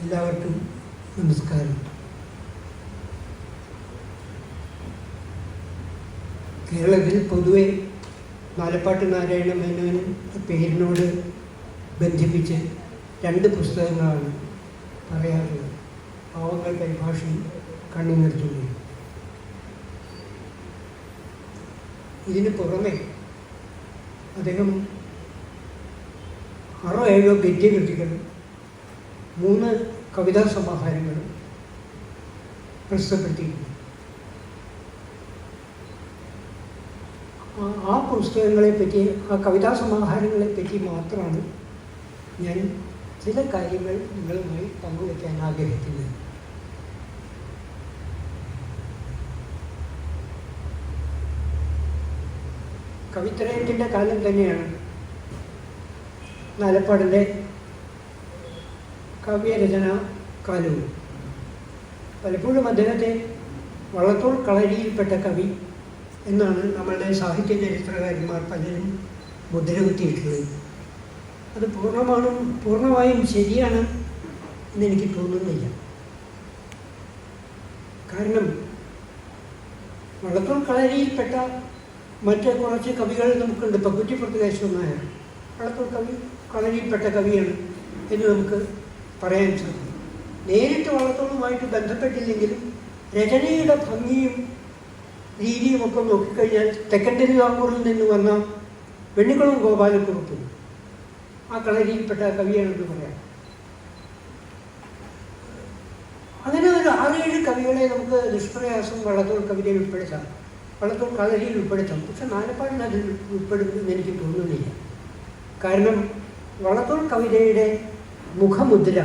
എല്ലാവർക്കും നമസ്കാരം. കേരളത്തിൽ പൊതുവെ നാലപ്പാട്ട് നാരായണ മേനോൻ പേരിനോട് ബന്ധിപ്പിച്ച് 2 പുസ്തകങ്ങളാണ് പറയാറുള്ളത്. പാവങ്ങൾ പരിഭാഷയും കണ്ണിനെടുത്തുകയും. ഇതിന് പുറമെ അദ്ദേഹം 6-7 ഗദ്യകൃതികളും 3 കവിതാ സമാഹാരങ്ങളും പ്രസിദ്ധപ്പെടുത്തിയിട്ടുണ്ട്. ആ പുസ്തകങ്ങളെപ്പറ്റി, ആ കവിതാ സമാഹാരങ്ങളെപ്പറ്റി മാത്രമാണ് ഞാൻ ചില കാര്യങ്ങൾ നിങ്ങളുമായി പങ്കുവയ്ക്കാൻ ആഗ്രഹിക്കുന്നത്. കവിത്രയത്തിൻ്റെ കാലം തന്നെയാണ് നാലപ്പാടിൻ്റെ കാവ്യരചന കാലവും. പലപ്പോഴും അദ്ദേഹത്തെ വള്ളത്തോൾ കളരിയിൽപ്പെട്ട കവി എന്നാണ് നമ്മളുടെ സാഹിത്യ ചരിത്രകാരന്മാർ പലരും മുദ്രകുത്തിയിട്ടുള്ളത്. അത് പൂർണ്ണമായും ശരിയാണ് എന്നെനിക്ക് തോന്നുന്നില്ല. കാരണം വള്ളത്തോൾ കളരിയിൽപ്പെട്ട മറ്റ് കുറച്ച് കവികൾ നമുക്കുണ്ട്. ഇപ്പോൾ കുറ്റിപ്പുറത്ത് കേശവൻ നായർ വള്ളത്തോൾ കളരിയിൽപ്പെട്ട കവിയാണ് എന്ന് നമുക്ക് പറയാൻ സാധിക്കും. നേരിട്ട് വള്ളത്തോളുമായിട്ട് ബന്ധപ്പെട്ടില്ലെങ്കിലും രചനയുടെ ഭംഗിയും രീതിയുമൊക്കെ നോക്കിക്കഴിഞ്ഞാൽ തെക്കൻ തിരുവിതാംകൂറിൽ നിന്ന് വന്ന വെണ്ണിക്കുളം ഗോപാലക്കുറുപ്പ് ആ കളരിയിൽപ്പെട്ട കവിയാണെന്ന് പറയാം. അങ്ങനെ ഒരു 6-7 കവികളെ നമുക്ക് നിഷ്പ്രയാസം വള്ളത്തോൾ കവിതയിൽ ഉൾപ്പെടുത്താം, വള്ളത്തോൾ കളരിയിൽ ഉൾപ്പെടുത്താം. പക്ഷെ നാലപ്പാടിന് അതിൽ ഉൾപ്പെടുമെന്ന് എനിക്ക് തോന്നുന്നില്ല. കാരണം വള്ളത്തോൾ കവിതയുടെ മുഖമുദ്ര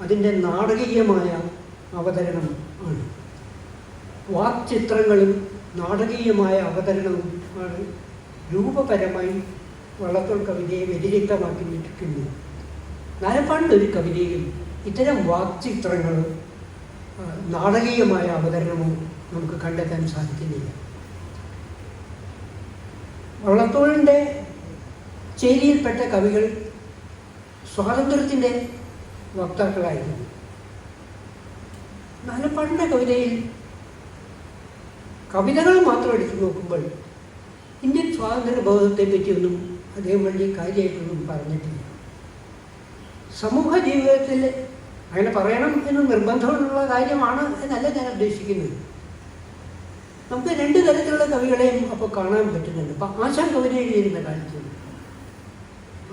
അതിൻ്റെ നാടകീയമായ അവതരണം ആണ്. വാക്ചിത്രങ്ങളും നാടകീയമായ അവതരണവും ആണ് രൂപപരമായി വള്ളത്തോൾ കവിതയെ വ്യതിരിക്തമാക്കിയിട്ടുണ്ട്. നാലപ്പാടിൻ്റെ ഒരു കവിതയിലും ഇത്തരം വാക്ചിത്രങ്ങളും നാടകീയമായ അവതരണവും നമുക്ക് കണ്ടെത്താൻ സാധിക്കുന്നില്ല. വള്ളത്തോളിൻ്റെ ചേരിയിൽപ്പെട്ട കവികൾ സ്വാതന്ത്ര്യത്തിൻ്റെ വക്താക്കളായിരുന്നു. നാലപ്പാടിൻ്റെ കവിതയിൽ കവിതകൾ മാത്രം എടുത്തു നോക്കുമ്പോൾ ഇന്ത്യൻ സ്വാതന്ത്ര്യ ബോധത്തെ പറ്റിയൊന്നും അദ്ദേഹം വലിയ കാര്യമായിട്ടൊന്നും പറഞ്ഞിട്ടില്ല. സമൂഹ ജീവിതത്തിൽ അങ്ങനെ പറയണം എന്ന് നിർബന്ധമുള്ള കാര്യമാണ് എന്നല്ല ഞാൻ ഉദ്ദേശിക്കുന്നത്. നമുക്ക് 2 തരത്തിലുള്ള കവികളെയും അപ്പോൾ കാണാൻ പറ്റുന്നുണ്ട്. ഇപ്പം ആശാൻ കവിത എഴുതിയിരുന്ന കാലത്ത്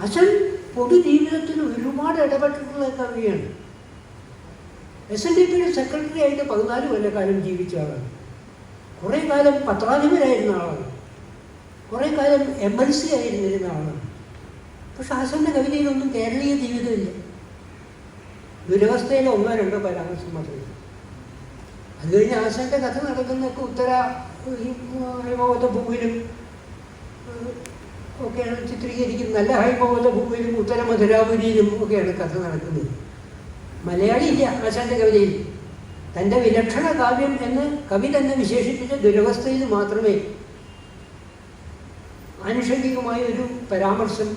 ആശാൻ പൊതുജീവിതത്തിൽ ഒരുപാട് ഇടപെട്ടിട്ടുള്ള കവിയാണ്. SNDPയുടെ സെക്രട്ടറി ആയിട്ട് 14 കൊല്ലക്കാലം ജീവിച്ച ആളാണ്. കുറേ കാലം പത്രാധിപരായിരുന്ന ആളാണ്. കുറേ കാലം MLC ആയിരുന്നിരുന്ന ആളാണ്. പക്ഷെ ആശാൻ്റെ കവിതയിലൊന്നും കേരളീയ ജീവിതമില്ല. ദുരവസ്ഥയിലെ 1-2 പരാമർശം മാത്രമേ. അത് കഴിഞ്ഞ് ആശാൻ്റെ കഥ നടക്കുന്നതൊക്കെ ഉത്തര ഹൈമവത ഭൂവിലും ഒക്കെയാണ് ചിത്രീകരിക്കുന്നത്. നല്ല ഹൈമവത ഭൂവിലും ഉത്തര മധുരാപുരിയിലും ഒക്കെയാണ് കഥ നടക്കുന്നത്. മലയാളി ഇല്ല ആശാൻ്റെ കവിതയിൽ. തൻ്റെ വിലക്ഷണ കാവ്യം എന്ന് കവി തന്നെ വിശേഷിപ്പിച്ച ദുരവസ്ഥയിൽ മാത്രമേ ആനുഷംഗികമായ ഒരു പരാമർശം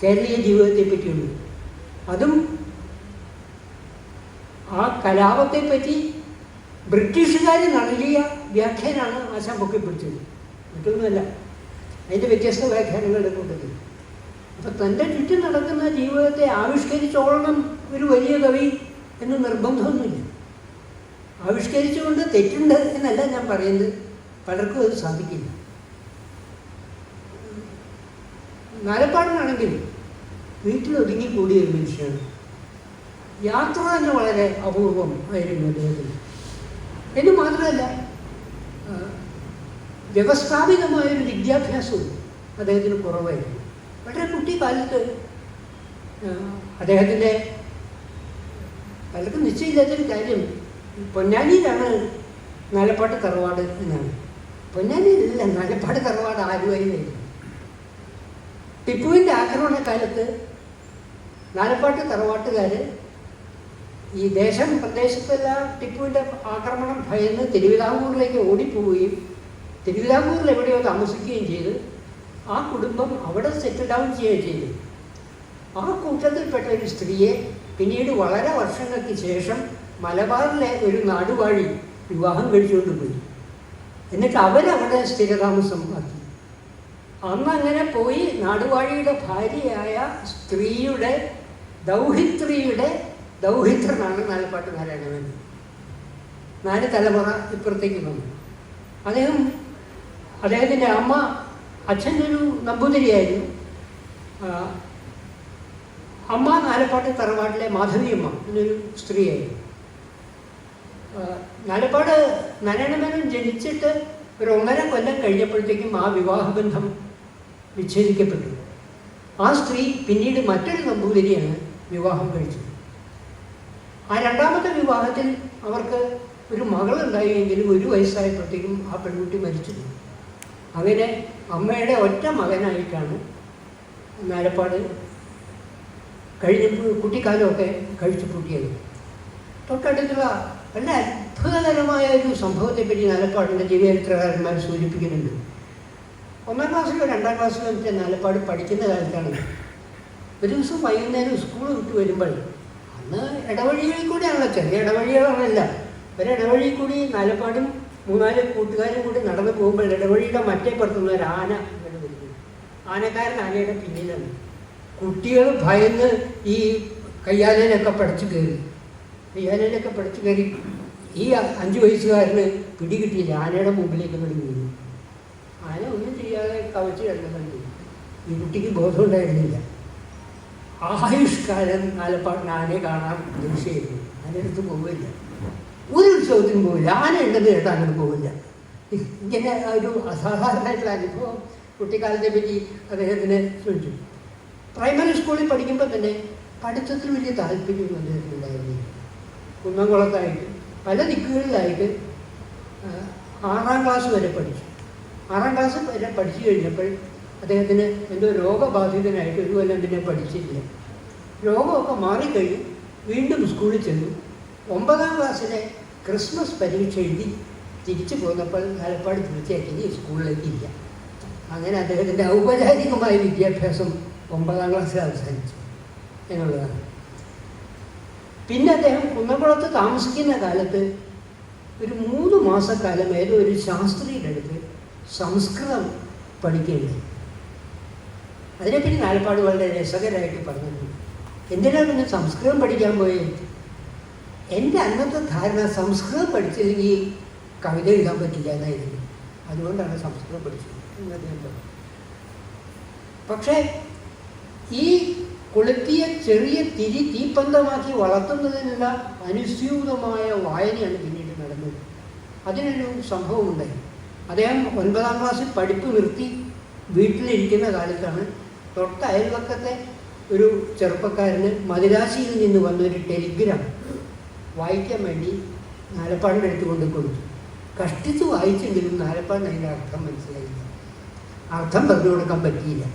കേരളീയ ജീവിതത്തെ പറ്റിയുള്ളൂ. അതും ആ കലാപത്തെപ്പറ്റി ബ്രിട്ടീഷുകാർ നൽകിയ വ്യാഖ്യാനമാണ് ആശാൻ പൊക്കിപ്പിടിച്ചത്, മറ്റൊന്നുമല്ല. അതിൻ്റെ വ്യത്യസ്ത വ്യാഖ്യാനങ്ങളുടെ കൂട്ടത്തിൽ. അപ്പം തൻ്റെ ചുറ്റും നടക്കുന്ന ജീവിതത്തെ ആവിഷ്കരിച്ചോളണം ഒരു വലിയ കവി എന്ന് നിർബന്ധമൊന്നുമില്ല. ആവിഷ്കരിച്ചുകൊണ്ട് തെറ്റുണ്ട് എന്നല്ല ഞാൻ പറയുന്നത്, പലർക്കും അത് സാധിക്കില്ല. നാലപ്പാടിനാണെങ്കിൽ വീട്ടിലൊതുങ്ങി കൂടിയ ഒരു മനുഷ്യനാണ്. യാത്ര തന്നെ വളരെ അപൂർവം ആയിരുന്നു അദ്ദേഹത്തിന്. എന്ന് മാത്രമല്ല വ്യവസ്ഥാപിതമായൊരു വിദ്യാഭ്യാസവും അദ്ദേഹത്തിന് കുറവായിരുന്നു. വളരെ കുട്ടിക്കാലത്ത് അദ്ദേഹത്തിൻ്റെ പലർക്കും നിശ്ചയമില്ലാത്തൊരു കാര്യം, പൊന്നാനിയിലാണ് നാലപ്പാട്ട് തറവാട് എന്നാണ്. പൊന്നാനിയിലല്ല, നാലപ്പാട് തറവാട് ആലുവയിലായിരുന്നു. ടിപ്പുവിൻ്റെ ആക്രമണക്കാലത്ത് നാലപ്പാട്ട് തറവാട്ടുകാർ ഈ പ്രദേശത്തെല്ലാം ടിപ്പുവിൻ്റെ ആക്രമണം ഭയന്ന് തിരുവിതാംകൂറിലേക്ക് ഓടിപ്പോവുകയും തിരുവിതാംകൂറിൽ എവിടെയോ താമസിക്കുകയും ചെയ്ത് ആ കുടുംബം അവിടെ സെറ്റിൽ ഡൗൺ ചെയ്യുകയും ചെയ്തു. ആ കൂട്ടത്തിൽപ്പെട്ട ഒരു സ്ത്രീയെ പിന്നീട് വളരെ വർഷങ്ങൾക്ക് ശേഷം മലബാറിലെ ഒരു നാടുവാഴി വിവാഹം കഴിച്ചുകൊണ്ട് പോയി. എന്നിട്ട് അവരവിടെ സ്ഥിരതാമസം ആക്കി. അന്നങ്ങനെ പോയി നാടുവാഴിയുടെ ഭാര്യയായ സ്ത്രീയുടെ ദൗഹിത്രനാണ് നാലപ്പാട്ട് നാരായണമേനോൻ. 4 തലമുറ ഇപ്പുറത്തേക്ക് വന്നു. അദ്ദേഹത്തിൻ്റെ അച്ഛൻ്റെ ഒരു നമ്പൂതിരിയായിരുന്നു. അമ്മ നാലപ്പാട്ട് തറവാട്ടിലെ മാധവിയമ്മ എന്നൊരു സ്ത്രീയായിരുന്നു. നാലപ്പാട് നാരായണമേനോൻ ജനിച്ചിട്ട് ഒരു 1.5 കൊല്ലം കഴിഞ്ഞപ്പോഴത്തേക്കും ആ വിവാഹബന്ധം വിച്ഛേദിക്കപ്പെട്ടു. ആ സ്ത്രീ പിന്നീട് മറ്റൊരു നമ്പൂതിരിയാണ് വിവാഹം കഴിച്ചത്. ആ 2ാമത്തെ വിവാഹത്തിൽ അവർക്ക് ഒരു മകളുണ്ടായെങ്കിലും 1 വയസ്സായപ്പോഴത്തേക്കും ആ പെൺകുട്ടി മരിച്ചു. അങ്ങനെ അമ്മയുടെ ഒറ്റ മകനായിട്ടാണ് നാലപ്പാട് കുട്ടിക്കാലമൊക്കെ കഴിച്ചു കൂട്ടിയത്. തൊട്ടടുത്തുള്ള വളരെ അത്ഭുതകരമായ ഒരു സംഭവത്തെപ്പറ്റി നാലപ്പാടിൻ്റെ ജീവചരിത്രകാരന്മാർ സൂചിപ്പിക്കുന്നുണ്ട്. 1ാം ക്ലാസ്സിലോ 2ാം ക്ലാസ്സിലോ ഒക്കെ നാലപ്പാട് പഠിക്കുന്ന കാലത്താണ് ഒരു ദിവസം വൈകുന്നേരം സ്കൂൾ വിട്ട് വരുമ്പോൾ, അന്ന് ഇടവഴികളിൽ കൂടെയാണല്ലോ, ചെറിയ ഇടവഴികളാണല്ല, ഒരിടവഴി കൂടി നാലപ്പാടും 3-4 കൂട്ടുകാരും കൂടി നടന്നു പോകുമ്പോൾ ഇടവഴിയുടെ മറ്റേ പുറത്തുനിന്ന് ഒരു ആന ഇങ്ങനെ വരുന്നു. ആനക്കാരൻ ആനയുടെ പിന്നിലാണ്. കുട്ടികൾ ഭയന്ന് ഈ കയ്യാലയിലൊക്കെ പഠിച്ചു കയറി. ഈ 5 വയസ്സുകാരന് പിടികിട്ടിയില്ല. ആനയുടെ മുമ്പിലേക്ക് വീണു. ആന ഒന്നും ചെയ്യാതെ കവച്ച് കിടക്കുന്നുണ്ട്. ഈ കുട്ടിക്ക് ബോധം ഉണ്ടായിരുന്നില്ല. ആയുഷ്കാലം നാലപ്പാടിന് ആനയെ കാണാൻ ദേഷ്യമായിരുന്നു. ആനയെടുത്ത് പോവില്ല, ഒരു ഉത്സവത്തിനും പോവില്ല. ആന ഉണ്ടെന്ന് കേട്ടാൽ അങ്ങനെ പോവില്ല. ഇങ്ങനെ ഒരു അസാധാരണമായിട്ടുള്ള അനുഭവം കുട്ടിക്കാലത്തെ പറ്റി അദ്ദേഹത്തിന് ചോദിച്ചു. പ്രൈമറി സ്കൂളിൽ പഠിക്കുമ്പോൾ തന്നെ പഠിത്തത്തിൽ വലിയ താല്പര്യമൊന്നും അദ്ദേഹത്തിനുണ്ടായിരുന്നില്ല. കുന്നംകുളത്തായിട്ട് പല ദിക്കുകളിലായിട്ട് 6ാം ക്ലാസ് വരെ പഠിച്ചു. 6ാം ക്ലാസ് വരെ പഠിച്ചു കഴിഞ്ഞപ്പോൾ അദ്ദേഹത്തിന് എന്തോ രോഗബാധിതനായിട്ട് 1 കൊല്ലം പിന്നെ പഠിച്ചില്ല. രോഗമൊക്കെ മാറിക്കഴിഞ്ഞു. വീണ്ടും സ്കൂളിൽ ചെന്നു. 9ാം ക്ലാസ്സിലെ ക്രിസ്മസ് പരീക്ഷ എഴുതി തിരിച്ചു പോന്നപ്പോൾ നാലപ്പാട് തീർച്ചയായിട്ടും സ്കൂളിലേക്ക് ഇല്ല. അങ്ങനെ അദ്ദേഹത്തിൻ്റെ ഔപചാരികമായ വിദ്യാഭ്യാസം 9ാം ക്ലാസ്സിൽ അവസാനിച്ചു എന്നുള്ളതാണ്. പിന്നെ അദ്ദേഹം കുന്നംകുളത്ത് താമസിക്കുന്ന കാലത്ത് ഒരു 3 മാസക്കാലം ഏതോ ഒരു ശാസ്ത്രിയുടെ അടുത്ത് സംസ്കൃതം പഠിക്കുകയുണ്ടായി. അതിനെപ്പറ്റി നാലപ്പാട് വളരെ രസകരമായിട്ട് പറഞ്ഞിട്ടുണ്ട്. എന്തിനാണ് പിന്നെ സംസ്കൃതം പഠിക്കാൻ പോയത്? എൻ്റെ അന്നത്തെ ധാരണ സംസ്കൃതം പഠിച്ചില്ലെങ്കിൽ കവിത എഴുതാൻ പറ്റില്ല എന്നായിരുന്നു. അതുകൊണ്ടാണ് സംസ്കൃതം പഠിച്ചത് എന്ന് അദ്ദേഹം പറഞ്ഞു. പക്ഷേ ഈ കൊളുത്തിയ ചെറിയ തീപ്പന്തമാക്കി വളർത്തുന്നതിനുള്ള അനുസ്യൂതമായ വായനയാണ് പിന്നീട് നടന്നത്. അതിനൊരു സംഭവമുണ്ടായി. അദ്ദേഹം 9ാം ക്ലാസ്സിൽ പഠിപ്പ് നിർത്തി വീട്ടിലിരിക്കുന്ന കാലത്താണ് തൊട്ട അയൽവക്കത്തെ ഒരു ചെറുപ്പക്കാരന് മദിരാശിയിൽ നിന്ന് വന്നൊരു ടെലിഗ്രാം വായിക്കാൻ വേണ്ടി നാലപ്പാടിൻ്റെ അടുത്ത് കൊണ്ട് കൊടുത്തു. കഷ്ടിച്ച് വായിച്ചെങ്കിലും നാലപ്പാടിന് അതിൻ്റെ അർത്ഥം മനസ്സിലായില്ല. അർത്ഥം പറഞ്ഞു കൊടുക്കാൻ പറ്റിയില്ല.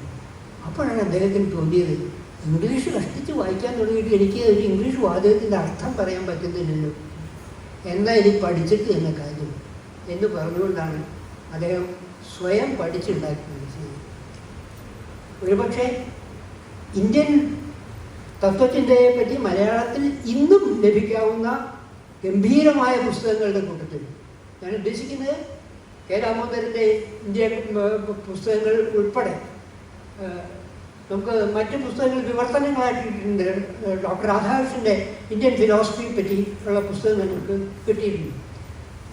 അപ്പോഴാണ് അദ്ദേഹത്തിന് തോന്നിയത്, ഇംഗ്ലീഷ് കഷ്ടിച്ച് വായിക്കാൻ തുടങ്ങിയിട്ട് എനിക്ക് ഒരു ഇംഗ്ലീഷ് വാചകത്തിൻ്റെ അർത്ഥം പറയാൻ പറ്റുന്നില്ലല്ലോ, എന്നാൽ ഇനി പഠിച്ചിട്ട് എന്ന കാര്യം എന്ന് പറഞ്ഞുകൊണ്ടാണ് അദ്ദേഹം സ്വയം പഠിച്ചുണ്ടാക്കുന്നത്. ഒരുപക്ഷെ ഇന്ത്യൻ തത്വചിന്തയെ പറ്റി മലയാളത്തിൽ ഇന്നും ലഭിക്കാവുന്ന ഗംഭീരമായ പുസ്തകങ്ങളുടെ കൂട്ടത്തിൽ ഞാൻ ഉദ്ദേശിക്കുന്നത് കെ ദാമോദരൻ്റെ ഇന്ത്യ പുസ്തകങ്ങൾ ഉൾപ്പെടെ നമുക്ക് മറ്റ് പുസ്തകങ്ങൾ വിവർത്തനങ്ങളായിട്ടുണ്ട്. ഡോക്ടർ രാധാകൃഷ്ണൻ്റെ ഇന്ത്യൻ ഫിലോസഫിയെ പറ്റി ഉള്ള പുസ്തകങ്ങൾ നമുക്ക് കിട്ടിയിട്ടുണ്ട്.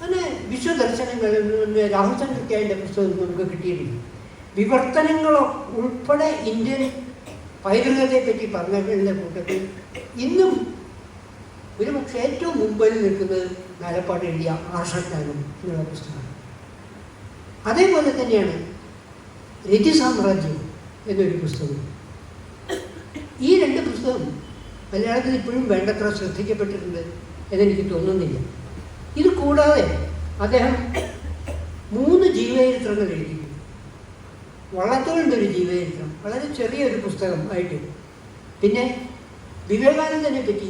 അങ്ങനെ വിശ്വദർശനങ്ങൾ രാഹുൽ ചന്ദ്രയ്ക്കൻ്റെ പുസ്തകം നമുക്ക് കിട്ടിയിട്ടുണ്ട്. വിവർത്തനങ്ങൾ ഉൾപ്പെടെ ഇന്ത്യൻ പൈതൃകത്തെ പറ്റി പറഞ്ഞവരുടെ കൂട്ടത്തിൽ ഇന്നും ഒരുപക്ഷെ ഏറ്റവും മുമ്പിൽ നിൽക്കുന്നത് നാലപ്പാട് എഴുതിയ ആർഷജ്ഞാനം എന്നുള്ള പുസ്തകമാണ്. അതേപോലെ തന്നെയാണ് രതിസാമ്രാജ്യം എന്നൊരു പുസ്തകം. ഈ 2 പുസ്തകം മലയാളത്തിൽ ഇപ്പോഴും വേണ്ടത്ര ശ്രദ്ധിക്കപ്പെട്ടിട്ടുണ്ട് എന്നെനിക്ക് തോന്നുന്നില്ല. ഇത് കൂടാതെ അദ്ദേഹം 3 ജീവചരിത്രങ്ങൾ എഴുതിയിട്ടുണ്ട്. വള്ളത്തോളിൻ്റെ ഒരു ജീവചരിത്രം, വളരെ ചെറിയൊരു പുസ്തകം ആയിട്ട്. പിന്നെ വിവേകാനന്ദനെ പറ്റി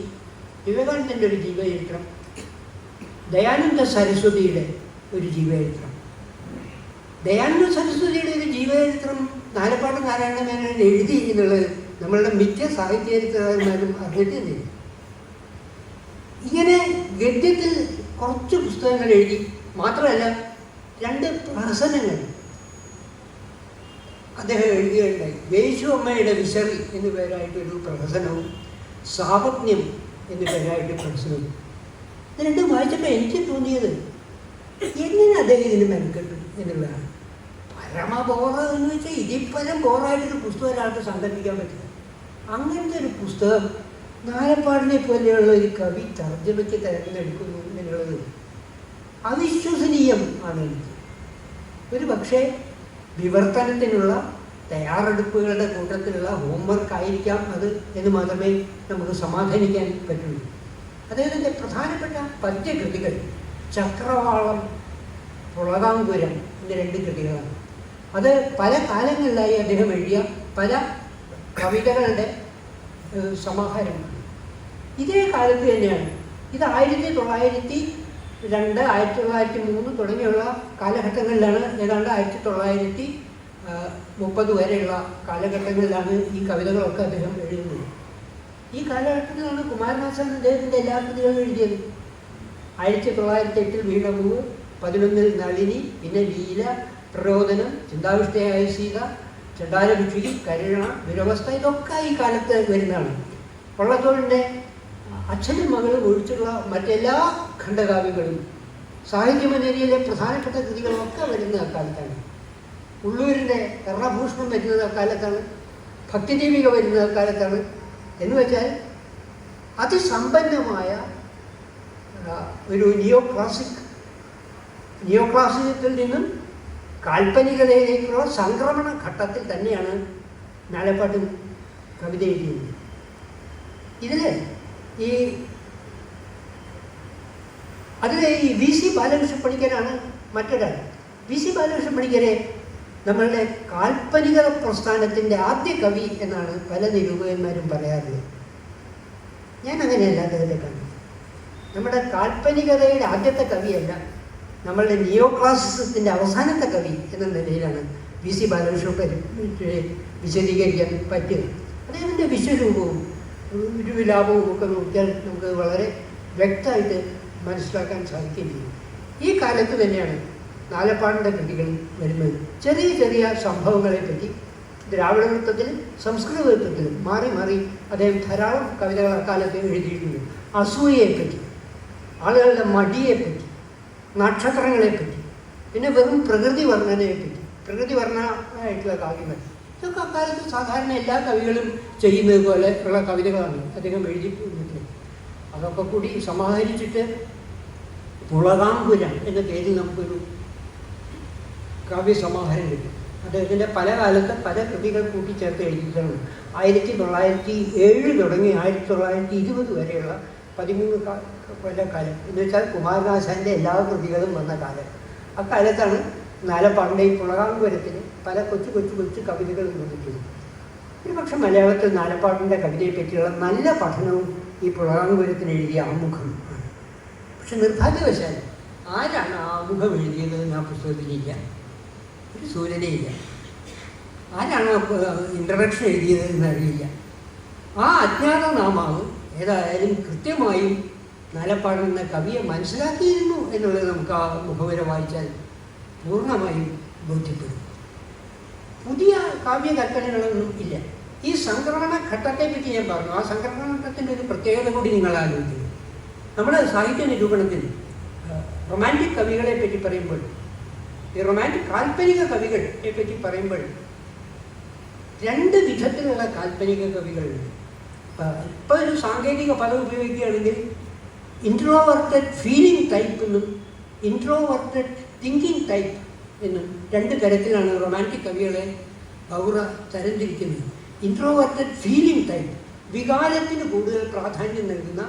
വിവേകാനന്ദൻ്റെ ഒരു ജീവചരിത്രം, ദയാനന്ദ സരസ്വതിയുടെ ഒരു ജീവചരിത്രം. ദയാനന്ദ സരസ്വതിയുടെ ഒരു ജീവചരിത്രം നാലപ്പാട് നാരായണ മേനോൻ എഴുതി എന്നുള്ളത് നമ്മളുടെ മിക്ക സാഹിത്യകാരന്മാരും അറിഞ്ഞിട്ടില്ല. ഇങ്ങനെ ഗദ്യത്തിൽ കുറച്ച് പുസ്തകങ്ങൾ എഴുതി, മാത്രമല്ല 2 പ്രഹസനങ്ങൾ അദ്ദേഹം എഴുതുകയുണ്ടായി. യേശു അമ്മയുടെ വിശറി എന്നു പേരായിട്ടൊരു പ്രഹസനവും സാപജ്ഞം എന്നു പേരായിട്ട് പ്രഹസനവും. ഇത് 2 വായിച്ചപ്പോൾ എനിക്ക് തോന്നിയത് എങ്ങനെ അദ്ദേഹം ഇതിന് മെനക്കെട്ടു എന്നുള്ളതാണ്. പരമബോധം എന്ന് വെച്ചാൽ ഇതിപ്പരം ബോറായിട്ടൊരു പുസ്തകം ഒരാൾക്ക് സങ്കല്പിക്കാൻ പറ്റില്ല. അങ്ങനത്തെ ഒരു പുസ്തകം നാലപ്പാടിനെ പോലെയുള്ള ഒരു കവി തർജ്ജമയ്ക്ക് തിരഞ്ഞെടുക്കുന്നു എന്നുള്ളത് അവിശ്വസനീയം ആണ് എനിക്ക്. ഒരു പക്ഷേ വിവർത്തനത്തിനുള്ള തയ്യാറെടുപ്പുകളുടെ കൂട്ടത്തിലുള്ള ഹോംവർക്ക് ആയിരിക്കാം അത് എന്ന് മാത്രമേ നമുക്ക് സമാധാനിക്കാൻ പറ്റുള്ളൂ. അദ്ദേഹത്തിൻ്റെ പ്രധാനപ്പെട്ട പദ്യകൃതികൾ ചക്രവാളം, പുളകാങ്കുരം എന്ന 2 കൃതികളാണ്. അത് പല കാലങ്ങളിലായി അദ്ദേഹം എഴുതിയ പല കവിതകളുടെ സമാഹാരമാണ്. ഇതേ കാലത്ത് തന്നെയാണ് ഇത്. 1902, 1903 തുടങ്ങിയുള്ള കാലഘട്ടങ്ങളിലാണ്, ഏതാണ്ട് 1930 വരെയുള്ള കാലഘട്ടങ്ങളിലാണ് ഈ കവിതകളൊക്കെ അദ്ദേഹം എഴുതുന്നത്. ഈ കാലഘട്ടത്തിലാണ് കുമാരനാശാൻ അദ്ദേഹത്തിൻ്റെ എല്ലാ കൃതികളും എഴുതിയത്. 1908 വീണപൂവ്, 11 നളിനി, പിന്നെ ലീല, പ്രരോദനം, ചിന്താവിഷ്ടയായ സീത, ചണ്ടാലഭിക്ഷുകി, കരുണ, ദുരവസ്ഥ, ഇതൊക്കെ ഈ കാലത്ത് വരുന്നതാണ്. വള്ളത്തോളിൻ്റെ അച്ഛനും മകളും ഒഴിച്ചുള്ള മറ്റെല്ലാ ഖണ്ഡകാവ്യങ്ങളും സാഹിത്യമഞ്ജരിയിലെ പ്രധാനപ്പെട്ട കൃതികളൊക്കെ വരുന്ന അക്കാലത്താണ്. ഉള്ളൂരിൻ്റെ കർണഭൂഷണം വരുന്നത് അക്കാലത്താണ്. ഭക്തിദീപിക വരുന്നത് അക്കാലത്താണ്. എന്ന് വെച്ചാൽ അതിസമ്പന്നമായ ഒരു നിയോക്ലാസികത്തിൽ നിന്നും കാൽപ്പനികതയിലേക്കുള്ള സംക്രമണ ഘട്ടത്തിൽ തന്നെയാണ് നാലപ്പാട്ടും കവിത എഴുതിയത്. ഇതിൽ ഈ VC ബാലകൃഷ്ണ പണിക്കരാണ് മറ്റൊരാൾ. VC ബാലകൃഷ്ണ പണിക്കരെ നമ്മളുടെ കാൽപ്പനിക പ്രസ്ഥാനത്തിൻ്റെ ആദ്യ കവി എന്നാണ് പല നിരൂപകന്മാരും പറയാറുള്ളത്. ഞാൻ അങ്ങനെയല്ല അദ്ദേഹത്തെ കണ്ടു. നമ്മുടെ കാൽപ്പനികതയുടെ ആദ്യത്തെ കവിയല്ല, നമ്മളുടെ നിയോ ക്ലാസിസത്തിൻ്റെ അവസാനത്തെ കവി എന്ന നിലയിലാണ് VC ബാലകൃഷ്ണ വിശദീകരിക്കാൻ പറ്റുക. അദ്ദേഹത്തിൻ്റെ വിശ്വരൂപവും ഒരു വിലാപവും ഒക്കെ നോക്കിയാൽ നമുക്ക് വളരെ വ്യക്തമായിട്ട് മനസ്സിലാക്കാൻ സാധിക്കുകയും ചെയ്യും. ഈ കാലത്ത് തന്നെയാണ് നാലപ്പാടിൻ്റെ കൃതികൾ വരുന്നത്. ചെറിയ ചെറിയ സംഭവങ്ങളെപ്പറ്റി ദ്രാവിഡ നൃത്തത്തിലും സംസ്കൃത നൃത്തത്തിലും മാറി മാറി അദ്ദേഹം ധാരാളം കവിതകൾ അക്കാലത്ത് എഴുതിയിട്ടുണ്ട്. അസൂയയെപ്പറ്റി, ആളുകളുടെ മടിയെപ്പറ്റി, നക്ഷത്രങ്ങളെപ്പറ്റി, പിന്നെ വെറും പ്രകൃതി വർണ്ണനയെപ്പറ്റി, പ്രകൃതി വർണ്ണമായിട്ടുള്ള കാവ്യങ്ങൾ, ഇതൊക്കെ അക്കാലത്ത് സാധാരണ എല്ലാ കവികളും ചെയ്യുന്നത് പോലെ ഉള്ള കവിതകളാണ് അദ്ദേഹം എഴുതിയിട്ടുള്ളത്. അതൊക്കെ കൂടി സമാഹരിച്ചിട്ട് പുളകാങ്കുരം എന്ന പേരിൽ നമുക്കൊരു കാവ്യസമാഹാരം കിട്ടും. അദ്ദേഹത്തിൻ്റെ പല കാലത്ത് പല കൃതികൾ കൂട്ടിച്ചേർത്ത് എഴുതിയിട്ടുണ്ട്. 1907 തുടങ്ങി 1920 വരെയുള്ള 13 കൊല്ലക്കാലം എന്ന് വെച്ചാൽ കുമാരനാശാൻ്റെ എല്ലാ കൃതികളും വന്ന കാലം. അക്കാലത്താണ് നാലപ്പാടിൻ്റെ ഈ പുളകാങ്കുരത്തിന് പല കൊച്ചു കൊച്ചു കൊച്ചു കവിതകൾ നിർമ്മിക്കുന്നത്. ഒരു പക്ഷെ മലയാളത്തിൽ നാലപ്പാടിൻ്റെ കവിതയെ പറ്റിയുള്ള നല്ല പഠനവും ഈ പുളകാങ്കുരത്തിന് എഴുതിയ ആമുഖം ആണ്. പക്ഷെ നിർഭാഗ്യവശാൽ ആരാണ് ആ ആമുഖം എഴുതിയത് ആ പുസ്തകത്തിലില്ല, ഒരു സൂചനയില്ല. ആരാണ് ഇൻട്രഡക്ഷൻ എഴുതിയത് എന്നറിയില്ല. ആ അജ്ഞാത നാമാവ് ഏതായാലും കൃത്യമായും നാലപ്പാട് എന്ന കവിയെ മനസ്സിലാക്കിയിരുന്നു എന്നുള്ളത് നമുക്ക് ആ മുഖവര വായിച്ചാൽ പൂർണ്ണമായും ബോധ്യപ്പെടും. പുതിയ കാവ്യകൽപ്പനകളൊന്നും ഇല്ല. ഈ സംക്രമണ ഘട്ടത്തെപ്പറ്റി ഞാൻ പറഞ്ഞു. ആ സംക്രമണ ഘട്ടത്തിൻ്റെ ഒരു പ്രത്യേകത കൂടി നിങ്ങൾ ആലോചിക്കുന്നു. നമ്മുടെ സാഹിത്യ നിരൂപണത്തിൽ റൊമാൻറ്റിക് കവികളെ പറ്റി പറയുമ്പോൾ, ഈ റൊമാൻറ്റിക് കാൽപ്പനിക കവികളെ പറ്റി പറയുമ്പോൾ 2 വിധത്തിലുള്ള കാൽപ്പനിക കവികളുണ്ട്. ഇപ്പോൾ ഒരു സാങ്കേതിക പദം ഉപയോഗിക്കുകയാണെങ്കിൽ ഇൻട്രോവർട്ടഡ് ഫീലിംഗ് ടൈപ്പ് എന്നും ഇൻട്രോവർട്ടഡ് തിങ്കിങ് ടൈപ്പ് എന്നും 2 തരത്തിലാണ് റൊമാൻറ്റിക് കവികളെ ബൗറ തരംതിരിക്കുന്നത്. ഇൻട്രോവർട്ടഡ് ഫീലിംഗ് ടൈപ്പ്, വികാരത്തിന് കൂടുതൽ പ്രാധാന്യം നൽകുന്ന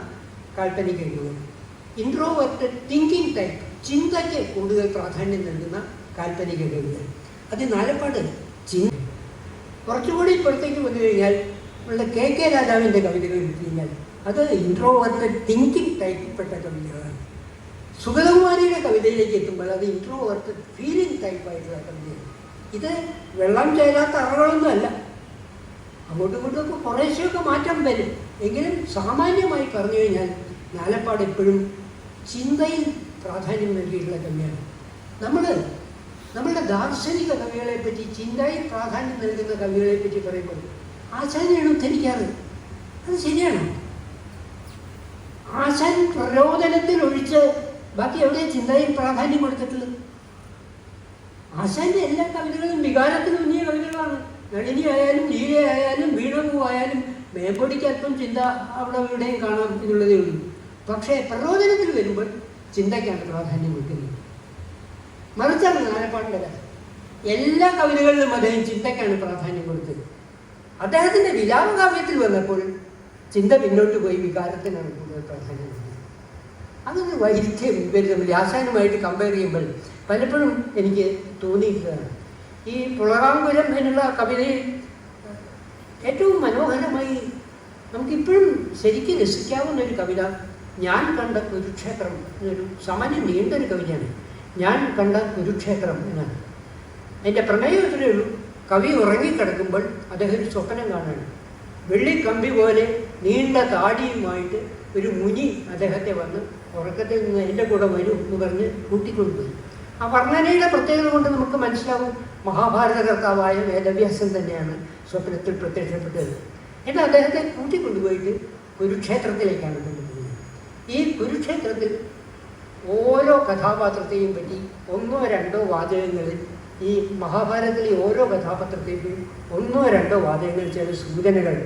കാൽപ്പനിക കവികൾ. ഇൻട്രോവർട്ടഡ് തിങ്കിങ് ടൈപ്പ്, ചിന്തയ്ക്ക് കൂടുതൽ പ്രാധാന്യം നൽകുന്ന കാൽപ്പനിക കവികൾ. അത് നാലപ്പാട് ചിന്ത. കുറച്ചുകൂടി ഇപ്പോഴത്തേക്ക് വന്നു കഴിഞ്ഞാൽ നമ്മളുടെ KK രാജാവിൻ്റെ കവിതകൾ എടുത്തു കഴിഞ്ഞാൽ അത് ഇൻട്രോവർട്ടഡ് തിങ്കിങ് ടൈപ്പിൽപ്പെട്ട കവിതകളാണ്. സുഗതകുമാരിയുടെ കവിതയിലേക്ക് എത്തുമ്പോൾ അത് ഇൻട്രോവർട്ടഡ് ഫീലിംഗ് ടൈപ്പായിട്ടുള്ള കവിതയാണ്. ഇത് വെള്ളം ചേരാത്ത അറകളൊന്നും അല്ല. അങ്ങോട്ടും ഇങ്ങോട്ടുമൊക്കെ കുറേശ്ശെയൊക്കെ മാറ്റം വരും. എങ്കിലും സാമാന്യമായി പറഞ്ഞു കഴിഞ്ഞാൽ നാലപ്പാട് എപ്പോഴും ചിന്തയിൽ പ്രാധാന്യം നൽകിയിട്ടുള്ള കവിയാണ്. നമ്മളുടെ ദാർശനിക കവികളെപ്പറ്റി, ചിന്തയിൽ പ്രാധാന്യം നൽകുന്ന കവികളെപ്പറ്റി പറയുമ്പോൾ ആശാനെയാണ് ഉദ്ധരിക്കാറ്. അത് ശരിയാണോ? ആശാൻ പ്രരോദനത്തിൽ ഒഴിച്ച് ബാക്കി എവിടെ ചിന്തയിൽ പ്രാധാന്യം കൊടുത്തിട്ടുള്ളത്? ആശാന്റെ എല്ലാ കവിതകളും വികാരത്തിന് ഉന്നിയ കവിതകളാണ്. നളിനി ആയാലും ലീലയായാലും വീണപൂവായാലും മേപ്പൊടിക്ക് അല്പം ചിന്ത അവിടെ എവിടെയും കാണാം എന്നുള്ളതേ ഉള്ളൂ. പക്ഷേ പ്രരോദനത്തിൽ വരുമ്പോൾ ചിന്തയ്ക്കാണ് പ്രാധാന്യം കൊടുക്കുന്നത്. മറിച്ചാണ് നാലപ്പാടിൻ്റെ കഥ. എല്ലാ കവിതകളിലും അദ്ദേഹം ചിന്തയ്ക്കാണ് പ്രാധാന്യം കൊടുത്തത്. അദ്ദേഹത്തിൻ്റെ വിലാപകാവ്യത്തിൽ വന്നപ്പോൾ ചിന്ത പിന്നോട്ട് പോയി വികാരത്തിനാണ് കൂടുതൽ പ്രാധാന്യം കൊടുത്തത്. അതൊരു വൈരുദ്ധ്യം വരുന്നില്ല. ആശാനുമായിട്ട് കമ്പയർ ചെയ്യുമ്പോൾ പലപ്പോഴും എനിക്ക് തോന്നിയിട്ടുള്ളതാണ്. ഈ പുളകാങ്കുരം എന്നുള്ള കവിതയിൽ ഏറ്റവും മനോഹരമായി നമുക്കിപ്പോഴും ശരിക്കും രസിക്കാവുന്ന ഒരു കവിത ഞാൻ കണ്ട കുരുക്ഷേത്രം എന്നൊരു സാമാന്യം നീണ്ടൊരു കവിതയാണ്. ഞാൻ കണ്ട കുരുക്ഷേത്രം എന്നാണ്. അതിൻ്റെ പ്രമേയം ഇത്രയേ ഉള്ളൂ. കവി ഉറങ്ങിക്കിടക്കുമ്പോൾ അദ്ദേഹം ഒരു സ്വപ്നം കാണുകയാണ്. വെള്ളിക്കമ്പി പോലെ നീണ്ട താടിയുമായിട്ട് ഒരു മുനി അദ്ദേഹത്തെ വന്ന് ഉറക്കത്തിൽ നിന്ന് എൻ്റെ കൂടെ വരൂ എന്ന് പറഞ്ഞ് കൂട്ടിക്കൊണ്ടുപോയി. ആ വർണ്ണനയുടെ പ്രത്യേകത കൊണ്ട് നമുക്ക് മനസ്സിലാവും മഹാഭാരത കർത്താവായ വേദവ്യാസൻ തന്നെയാണ് സ്വപ്നത്തിൽ പ്രത്യക്ഷപ്പെട്ടത്. എന്നാൽ അദ്ദേഹത്തെ കൂട്ടിക്കൊണ്ടുപോയിട്ട് കുരുക്ഷേത്രത്തിലേക്കാണ് കൊണ്ടുപോകുന്നത്. ഈ കുരുക്ഷേത്രത്തിൽ ഓരോ കഥാപാത്രത്തെയും പറ്റി ഒന്നോ രണ്ടോ വാചകങ്ങളിൽ, ഈ മഹാഭാരതത്തിലെ ഓരോ കഥാപാത്രത്തെയും ഒന്നോ രണ്ടോ വാചകങ്ങളിൽ ചില സൂചനകൾ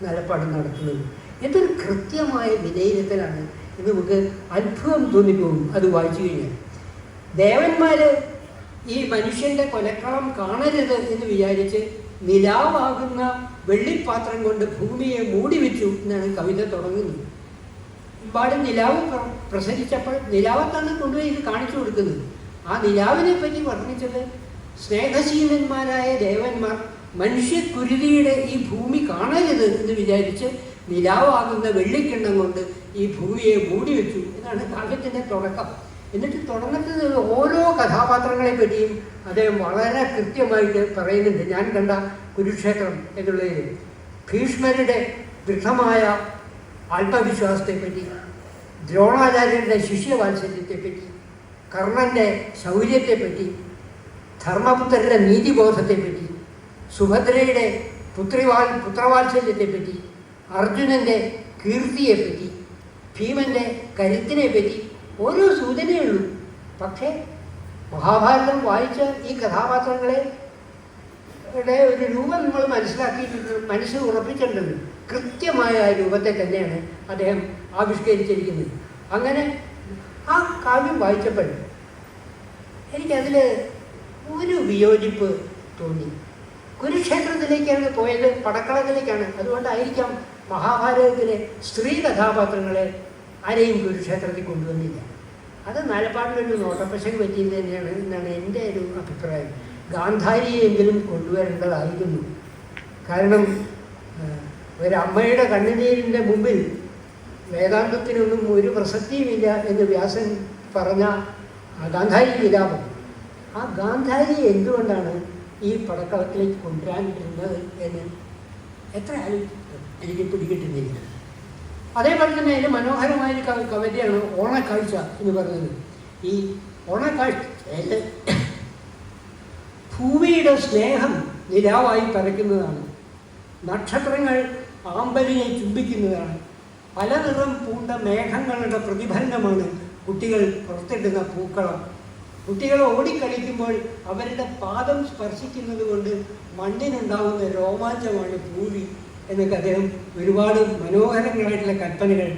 നാലപ്പാട് നടത്തുന്നത്. ഇതൊരു കൃത്യമായ വിലയിരുത്തലാണ്. ഇത് നമുക്ക് അത്ഭുതം തോന്നിപ്പോകും അത് വായിച്ചു കഴിഞ്ഞാൽ. ദേവന്മാർ ഈ മനുഷ്യൻ്റെ കൊലക്കളം കാണരുത് എന്ന് വിചാരിച്ച് നിലാവാകുന്ന വെള്ളിപ്പാത്രം കൊണ്ട് ഭൂമിയെ മൂടി വെച്ചു എന്നാണ് കവിത തുടങ്ങുന്നത്. ഒരുപാട് നിലാവ് പ്രസരിച്ചപ്പോൾ നിലാവത്താണ് കൊണ്ടുപോയി ഇത് കാണിച്ചു കൊടുക്കുന്നത്. ആ നിലാവിനെ പറ്റി വർണ്ണിച്ചത് സ്നേഹശീലന്മാരായ ദേവന്മാർ മനുഷ്യക്കുരുതിയുടെ ഈ ഭൂമി കാണരുത് എന്ന് വിചാരിച്ച് നിലാവാകുന്ന വെള്ളിക്കിണ്ണം കൊണ്ട് ഈ ഭൂമിയെ മൂടി വെച്ചു എന്നാണ് കാവ്യത്തിൻ്റെ തുടക്കം. എന്നിട്ട് തുടങ്ങുന്നത് ഓരോ കഥാപാത്രങ്ങളെ പറ്റിയും അദ്ദേഹം വളരെ കൃത്യമായിട്ട് പറയുന്നുണ്ട്. ഞാൻ കണ്ട കുരുക്ഷേത്രം എന്നുള്ളതിൽ ഭീഷ്മരുടെ ദൃഢമായ ആത്മവിശ്വാസത്തെപ്പറ്റി, ദ്രോണാചാര്യരുടെ ശിഷ്യവാത്സല്യത്തെപ്പറ്റി, കർണൻ്റെ ശൗര്യത്തെപ്പറ്റി, ധർമ്മപുത്രരുടെ നീതിബോധത്തെപ്പറ്റി, സുഭദ്രയുടെ പുത്രവാത്സല്യത്തെപ്പറ്റി, അർജുനൻ്റെ കീർത്തിയെപ്പറ്റി, ഭീമൻ്റെ കരുത്തിനെപ്പറ്റി ഓരോ സൂചനയുള്ളൂ. പക്ഷേ മഹാഭാരതം വായിച്ച ഈ കഥാപാത്രങ്ങളെ ഒരു രൂപം നമ്മൾ മനസ്സിലാക്കിയിട്ടുണ്ട്, മനസ്സിൽ ഉറപ്പിച്ചിട്ടുണ്ട്. കൃത്യമായ രൂപത്തെ തന്നെയാണ് അദ്ദേഹം ആവിഷ്കരിച്ചിരിക്കുന്നത്. അങ്ങനെ ആ കാവ്യം വായിച്ചപ്പോൾ എനിക്കതിൽ ഒരു വിയോജിപ്പ് തോന്നി. കുരുക്ഷേത്രത്തിലേക്കാണ് പോയത്, പടക്കളത്തിലേക്കാണ്. അതുകൊണ്ടായിരിക്കാം മഹാഭാരതത്തിലെ സ്ത്രീ കഥാപാത്രങ്ങളെ ആരെയും കുരുക്ഷേത്രത്തിൽ കൊണ്ടുവന്നില്ല. അത് നാലപ്പാടിലൊരു നോട്ടപ്പശക്ക് പറ്റിയത് തന്നെയാണ് എന്നാണ് എൻ്റെ ഒരു അഭിപ്രായം. ഗാന്ധാരിയെങ്കിലും കൊണ്ടുവരേണ്ടതായിരുന്നു. കാരണം ഒരമ്മയുടെ കണ്ണുനീരിൻ്റെ മുമ്പിൽ വേദാന്തത്തിനൊന്നും ഒരു പ്രസക്തിയുമില്ല എന്ന് വ്യാസൻ പറഞ്ഞ ഗാന്ധാരി വിലാപം, ആ ഗാന്ധാരി എന്തുകൊണ്ടാണ് ഈ പടക്കളത്തിലേക്ക് കൊണ്ടുവരാനിരുന്നത് എന്ന് എത്ര എനിക്ക് പിടികിട്ടുന്നില്ല. അതേപോലെ തന്നെ അതിന് മനോഹരമായ കവിതയാണ് ഓണക്കാഴ്ച എന്ന് പറയുന്നത്. ഈ ഓണക്കാഴ്ചയിൽ ഭൂമിയുടെ സ്നേഹം നിലാവായി പരക്കുന്നതാണ്. നക്ഷത്രങ്ങൾ ആമ്പലിനെ ചുംബിക്കുന്നതാണ്. പല നിറം പൂണ്ട മേഘങ്ങളുടെ പ്രതിഫലനമാണ് കുട്ടികൾ പുറത്തിടുന്ന പൂക്കളം. കുട്ടികൾ ഓടിക്കളിക്കുമ്പോൾ അവരുടെ പാദം സ്പർശിക്കുന്നത് കൊണ്ട് മണ്ണിനുണ്ടാകുന്ന രോമാഞ്ചമാണ് ഭൂമി എന്നൊക്കെ അദ്ദേഹം ഒരുപാട് മനോഹരങ്ങളായിട്ടുള്ള കൽപ്പനകൾ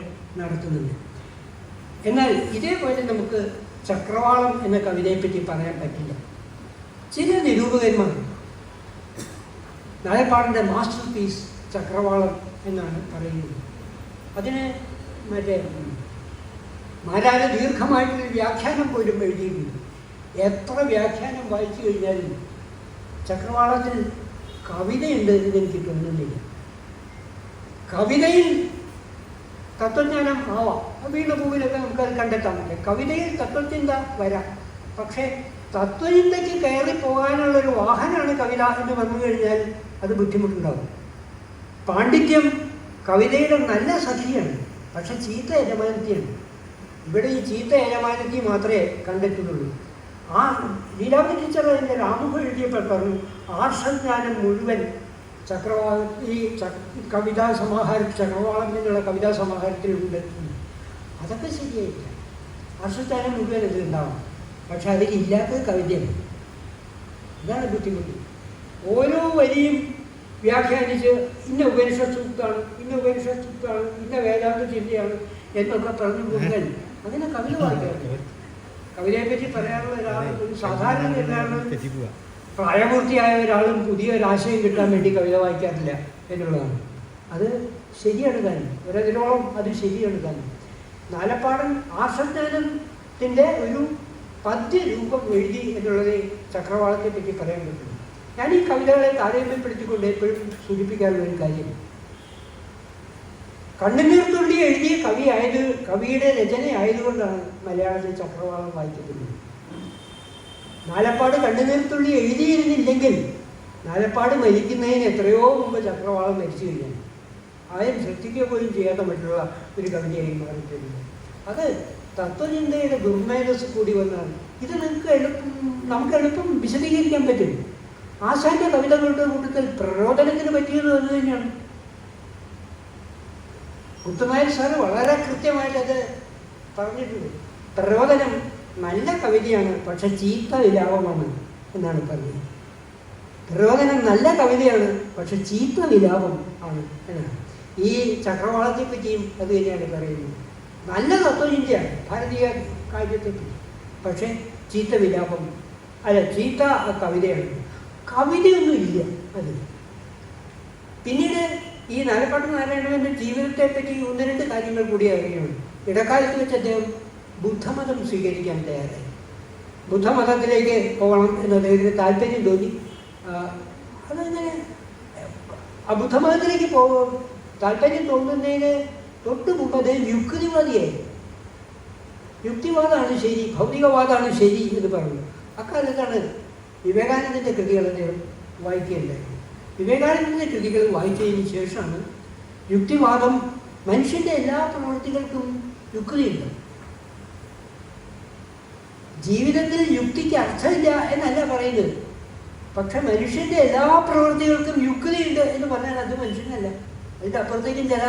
നടത്തുന്നുണ്ട്. എന്നാൽ ഇതേപോലെ നമുക്ക് ചക്രവാളം എന്ന കവിതയെപ്പറ്റി പറയാൻ പറ്റില്ല. ചില നിരൂപകന്മാർ നാലപ്പാടിൻ്റെ മാസ്റ്റർ പീസ് ചക്രവാളം എന്നാണ് പറയുന്നത്. അതിന് മാരാര ദീർഘമായിട്ടൊരു വ്യാഖ്യാനം പോലും എഴുതിയിട്ടുണ്ട്. എത്ര വ്യാഖ്യാനം വായിച്ചു കഴിഞ്ഞാലും ചക്രവാളത്തിൽ കവിതയുണ്ട് എന്ന് എനിക്ക് തോന്നുന്നില്ല. കവിതയിൽ തത്വജ്ഞാനം ആവാം, വീണപൂവിലൊക്കെ നമുക്കത് കണ്ടെത്താൻ പറ്റില്ല. കവിതയിൽ തത്വചിന്ത വരാം. പക്ഷേ തത്വചിന്തയ്ക്ക് കയറി പോകാനുള്ളൊരു വാഹനമാണ് കവിത എന്ന് വന്നു കഴിഞ്ഞാൽ അത് ബുദ്ധിമുട്ടുണ്ടാകും. പാണ്ഡിത്യം കവിതയുടെ നല്ല സഖിയാണ്, പക്ഷെ ചീത്ത യജമാനത്തിയാണ്. ഇവിടെ ഈ ചീത്ത യജമാനത്തി മാത്രമേ കണ്ടെത്തുന്നുള്ളൂ. ആ ലീലാവതി ടീച്ചർ അതിൻ്റെ രാമുഖ എഴുതിയപ്പോൾ പറഞ്ഞു, ആർഷജ്ഞാനം മുഴുവൻ ഈ കവിതാ ചക്രവാളം എന്നുള്ള കവിതാ സമാഹാരത്തിലുണ്ട്. അതൊക്കെ ശരിയായില്ല. ആർഷജ്ഞാനം മുഴുവൻ ഇതിലുണ്ടാവും, പക്ഷെ അതിലില്ലാത്തത് കവിതയാണ്. ഇതാണ് ബുദ്ധിമുട്ട്. ഓരോ വരിയും വ്യാഖ്യാനിച്ച് ഇന്ന ഉപനിഷത്ത് സൂക്തമാണ്, ഇന്ന ഉപനിഷത്ത് സൂക്തമാണ്, ഇന്ന വേദാന്ത ചിന്തയാണ് എന്നൊക്കെ പറഞ്ഞു കൊടുക്കാൻ അങ്ങനെ കവിത വായിക്കാറില്ല. കവിതയെപ്പറ്റി പറയാനുള്ള ഒരാൾ, ഒരു സാധാരണ ഒരാളും പ്രായപൂർത്തിയായ ഒരാളും പുതിയ ഒരാശയം കിട്ടാൻ വേണ്ടി കവിത വായിക്കാറില്ല എന്നുള്ളതാണ്. അത് ശരിയാണ് താനും, ഒരതിനോളം അത് ശരിയാണ് താനും. നാലപ്പാടൻ ആർഷജ്ഞാനത്തിൻ്റെ ഒരു പദ്യരൂപം എഴുതി എന്നുള്ളത് ചക്രവാളത്തെ പറ്റി പറയാൻ പറ്റും. ഞാൻ ഈ കവിതകളെ താരതമ്യപ്പെടുത്തിക്കൊണ്ട് എപ്പോഴും സൂചിപ്പിക്കാറുള്ള ഒരു കാര്യം, കണ്ണുനീർത്തുള്ളി എഴുതിയ കവിയുടെ രചനയായതുകൊണ്ടാണ് മലയാളത്തിൽ ചക്രവാളം വായിക്കപ്പെടുന്നത്. നാലപ്പാട് കണ്ണുനീർത്തുള്ളി എഴുതിയിരുന്നില്ലെങ്കിൽ നാലപ്പാട് മരിക്കുന്നതിന് എത്രയോ മുമ്പ് ചക്രവാളം മരിച്ചു കഴിഞ്ഞാൽ ആരും ശ്രദ്ധിക്കുക പോലും ചെയ്യാത്ത മറ്റുള്ള ഒരു കവിതയായി മാറിയിട്ടുണ്ട്. അത് തത്വചിന്തയുടെ ദുർമേധസ് കൂടി വന്നാണ്. ഇത് നമുക്ക് എളുപ്പം വിശദീകരിക്കാൻ പറ്റും. ആശാന്റെ കവിതകളുടെ കൂട്ടത്തിൽ പ്രരോദനത്തിന് പറ്റിയത് അത് തന്നെയാണ്. മുത്തുനായർ സാറ് വളരെ കൃത്യമായിട്ട് അത് പറഞ്ഞിട്ടുണ്ട്. പ്രരോദനം നല്ല കവിതയാണ്, പക്ഷെ ചീത്ത വിലാപമാണ് എന്നാണ് പറഞ്ഞത്. പ്രരോദനം നല്ല കവിതയാണ്, പക്ഷെ ചീത്ത വിലാപം ആണ് എന്നാണ്. ഈ ചക്രവാളത്തെ പറ്റിയും അത് തന്നെയാണ് പറയുന്നത്. നല്ല തത്വചിന്തയാണ് ഭാരതീയ കാര്യത്തെപ്പറ്റി, പക്ഷെ ചീത്ത വിലാപം അല്ല, ചീത്ത കവിതയാണ്. കവിതയൊന്നും ഇല്ല അത്. പിന്നീട് ഈ നാലപ്പാട്ട് നാരായണന്റെ ജീവിതത്തെപ്പറ്റി ഒന്ന് രണ്ട് കാര്യങ്ങൾ കൂടി അറിയണം. ഇടക്കാലത്ത് വെച്ച് അദ്ദേഹം ബുദ്ധമതം സ്വീകരിക്കാൻ തയ്യാറായി. ബുദ്ധമതത്തിലേക്ക് പോകണം എന്ന് അദ്ദേഹത്തിന് താല്പര്യം തോന്നി. അതങ്ങനെ ബുദ്ധമതത്തിലേക്ക് താല്പര്യം തോന്നുന്നതിന് തൊട്ട് മുമ്പ് അദ്ദേഹം യുക്തിവാദിയായി. യുക്തിവാദമാണ് ശരി, ഭൗതികവാദമാണ് ശരി എന്ന് പറഞ്ഞു. അക്കാലത്താണ് വിവേകാനന്ദൻ്റെ കൃതികൾ അദ്ദേഹം വായിക്കുകയുണ്ടായി. വിവേകാനന്ദൻ്റെ കൃതികൾ വായിച്ചതിന് ശേഷമാണ് യുക്തിവാദം, മനുഷ്യൻ്റെ എല്ലാ പ്രവൃത്തികൾക്കും യുക്തിയുണ്ട്, ജീവിതത്തിൽ യുക്തിക്ക് അർത്ഥമില്ല എന്നല്ല പറയുന്നത്, പക്ഷെ മനുഷ്യൻ്റെ എല്ലാ പ്രവൃത്തികൾക്കും യുക്തിയുണ്ട് എന്ന് പറഞ്ഞാൽ അത് മനുഷ്യനല്ല. അതിൻ്റെ അപ്പുറത്തേക്കും ചില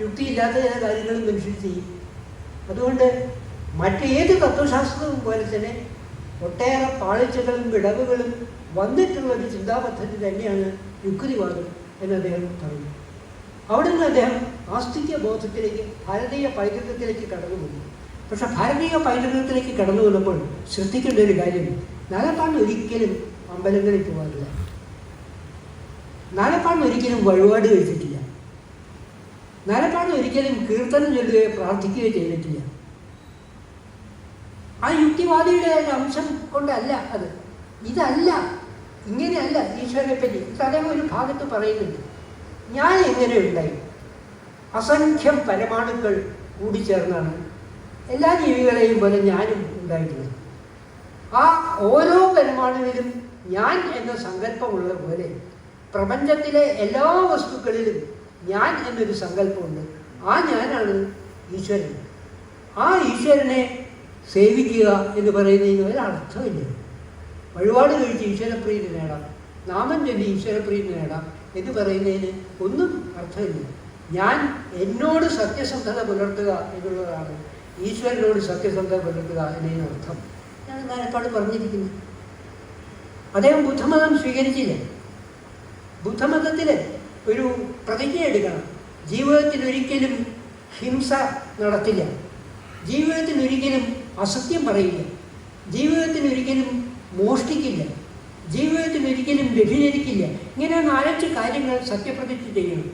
യുക്തിയില്ലാത്ത ചില കാര്യങ്ങളും മനുഷ്യൻ ചെയ്യും. അതുകൊണ്ട് മറ്റേത് തത്വശാസ്ത്രവും പോലെ തന്നെ ഒട്ടേറെ പാളിച്ചകളും വിടവുകളും വന്നിട്ടുള്ള ഒരു ചിന്താപദ്ധതി തന്നെയാണ് യുക്തിവാദം എന്ന് അദ്ദേഹം പറഞ്ഞു. അവിടെ നിന്ന് അദ്ദേഹം ആസ്തിക്യ ബോധത്തിലേക്ക്, ഭാരതീയ പൈതൃകത്തിലേക്ക് കടന്നു വന്നു. പക്ഷെ ഭാരതീയ പൈതൃകത്തിലേക്ക് കടന്നു വന്നപ്പോൾ ശ്രദ്ധിക്കേണ്ട ഒരു കാര്യം, നാലപ്പാടിന് ഒരിക്കലും അമ്പലങ്ങളിൽ പോകാറില്ല. നാലപ്പാടിന് ഒരിക്കലും വഴിപാട് കഴിച്ചിട്ടില്ല. നാലപ്പാടിന് ഒരിക്കലും കീർത്തനം ചൊല്ലുകയോ പ്രാർത്ഥിക്കുകയോ ചെയ്തിട്ടില്ല. ആ യുക്തിവാദിയുടെ അംശം കൊണ്ടല്ല അത്. ഇതല്ല, ഇങ്ങനെയല്ല ഈശ്വരനെ പറ്റി. അദ്ദേഹം ഒരു ഭാഗത്ത് പറയുന്നുണ്ട്, ഞാൻ എങ്ങനെ ഉണ്ടായി? അസംഖ്യം പരമാണുക്കൾ കൂടിച്ചേർന്നാണ് എല്ലാ ജീവികളെയും പോലെ ഞാനും ഉണ്ടായിട്ടുള്ളത്. ആ ഓരോ പരമാണുവിലും ഞാൻ എന്ന സങ്കല്പമുള്ള പോലെ പ്രപഞ്ചത്തിലെ എല്ലാ വസ്തുക്കളിലും ഞാൻ എന്നൊരു സങ്കല്പമുണ്ട്. ആ ഞാനാണ് ഈശ്വരൻ. ആ ഈശ്വരനെ സേവിക്കുക എന്ന് പറയുന്നതിന് ഒരർത്ഥമില്ല. വഴിപാട് കഴിച്ച് ഈശ്വരപ്രീതി നേടാം, നാമം ചൊല്ലി ഈശ്വരപ്രീതി നേടാം എന്ന് പറയുന്നതിന് ഒന്നും അർത്ഥമില്ല. ഞാൻ എന്നോട് സത്യസന്ധത പുലർത്തുക എന്നുള്ളതാണ് ഈശ്വരനോട് സത്യസന്ധത പുലർത്തുക എന്നതിനർത്ഥം. ഞാൻ നാലപ്പാട് പറഞ്ഞിരിക്കുന്നത്. അദ്ദേഹം ബുദ്ധമതം സ്വീകരിച്ചില്ല. ബുദ്ധമതത്തിൽ ഒരു പ്രതിജ്ഞ എടുക്കണം, ജീവിതത്തിലൊരിക്കലും ഹിംസ നടത്തില്ല, ജീവിതത്തിലൊരിക്കലും അസത്യം പറയില്ല, ജീവിതത്തിലൊരിക്കലും മോഷ്ടിക്കില്ല, ജീവിതത്തിലൊരിക്കലും വ്യഭിചരിക്കില്ല. ഇങ്ങനെ 4-5 കാര്യങ്ങൾ സത്യപ്രതിജ്ഞ ചെയ്യണം,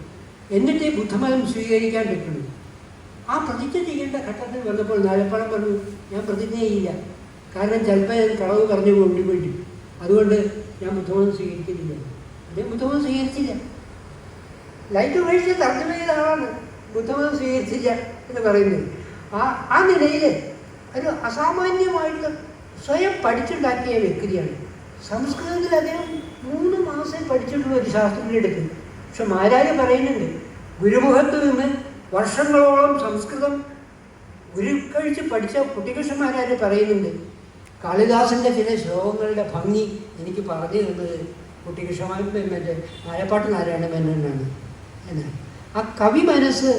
എന്നിട്ടേ ബുദ്ധമതം സ്വീകരിക്കാൻ പറ്റുള്ളൂ. ആ പ്രതിജ്ഞ ചെയ്യേണ്ട ഘട്ടത്തിൽ വന്നപ്പോൾ നാലപ്പാടൻ പറഞ്ഞു, ഞാൻ പ്രതിജ്ഞ ചെയ്യില്ല, കാരണം ചിലപ്പോൾ ഞാൻ കളവ് പറഞ്ഞു കൊണ്ടുപോയി, അതുകൊണ്ട് ഞാൻ ബുദ്ധമതം സ്വീകരിക്കുന്നില്ല. അദ്ദേഹം ബുദ്ധമതം സ്വീകരിച്ചില്ല. ലൈറ്റ് ഉപേക്ഷിച്ച് തർജ്ജമ ചെയ്ത ആളാണ് ബുദ്ധമതം സ്വീകരിച്ചില്ല എന്ന് പറയുന്നത്. ആ നിലയിൽ ഒരു അസാമാന്യമായിട്ട് സ്വയം പഠിച്ചുണ്ടാക്കിയ വ്യക്തിയാണ്. സംസ്കൃതത്തിൽ അദ്ദേഹം 3 മാസം പഠിച്ചിട്ടുള്ള ഒരു ശാസ്ത്രജ്ഞനെടുത്ത് പക്ഷെ മാരാര് പറയുന്നുണ്ട്, ഗുരുമുഖത്ത് നിന്ന് വർഷങ്ങളോളം സംസ്കൃതം ഗുരുക്കഴിച്ച് പഠിച്ച കുട്ടികൃഷ്ണന്മാരാര് പറയുന്നുണ്ട്, കാളിദാസൻ്റെ ചില ശ്ലോകങ്ങളുടെ ഭംഗി എനിക്ക് പറഞ്ഞു തന്നത് കുട്ടികൃഷ്ണന്മാരുടെ നായപ്പാട്ട് നാരായണ മേനോനാണ് എന്നാണ്. ആ കവി മനസ്സ്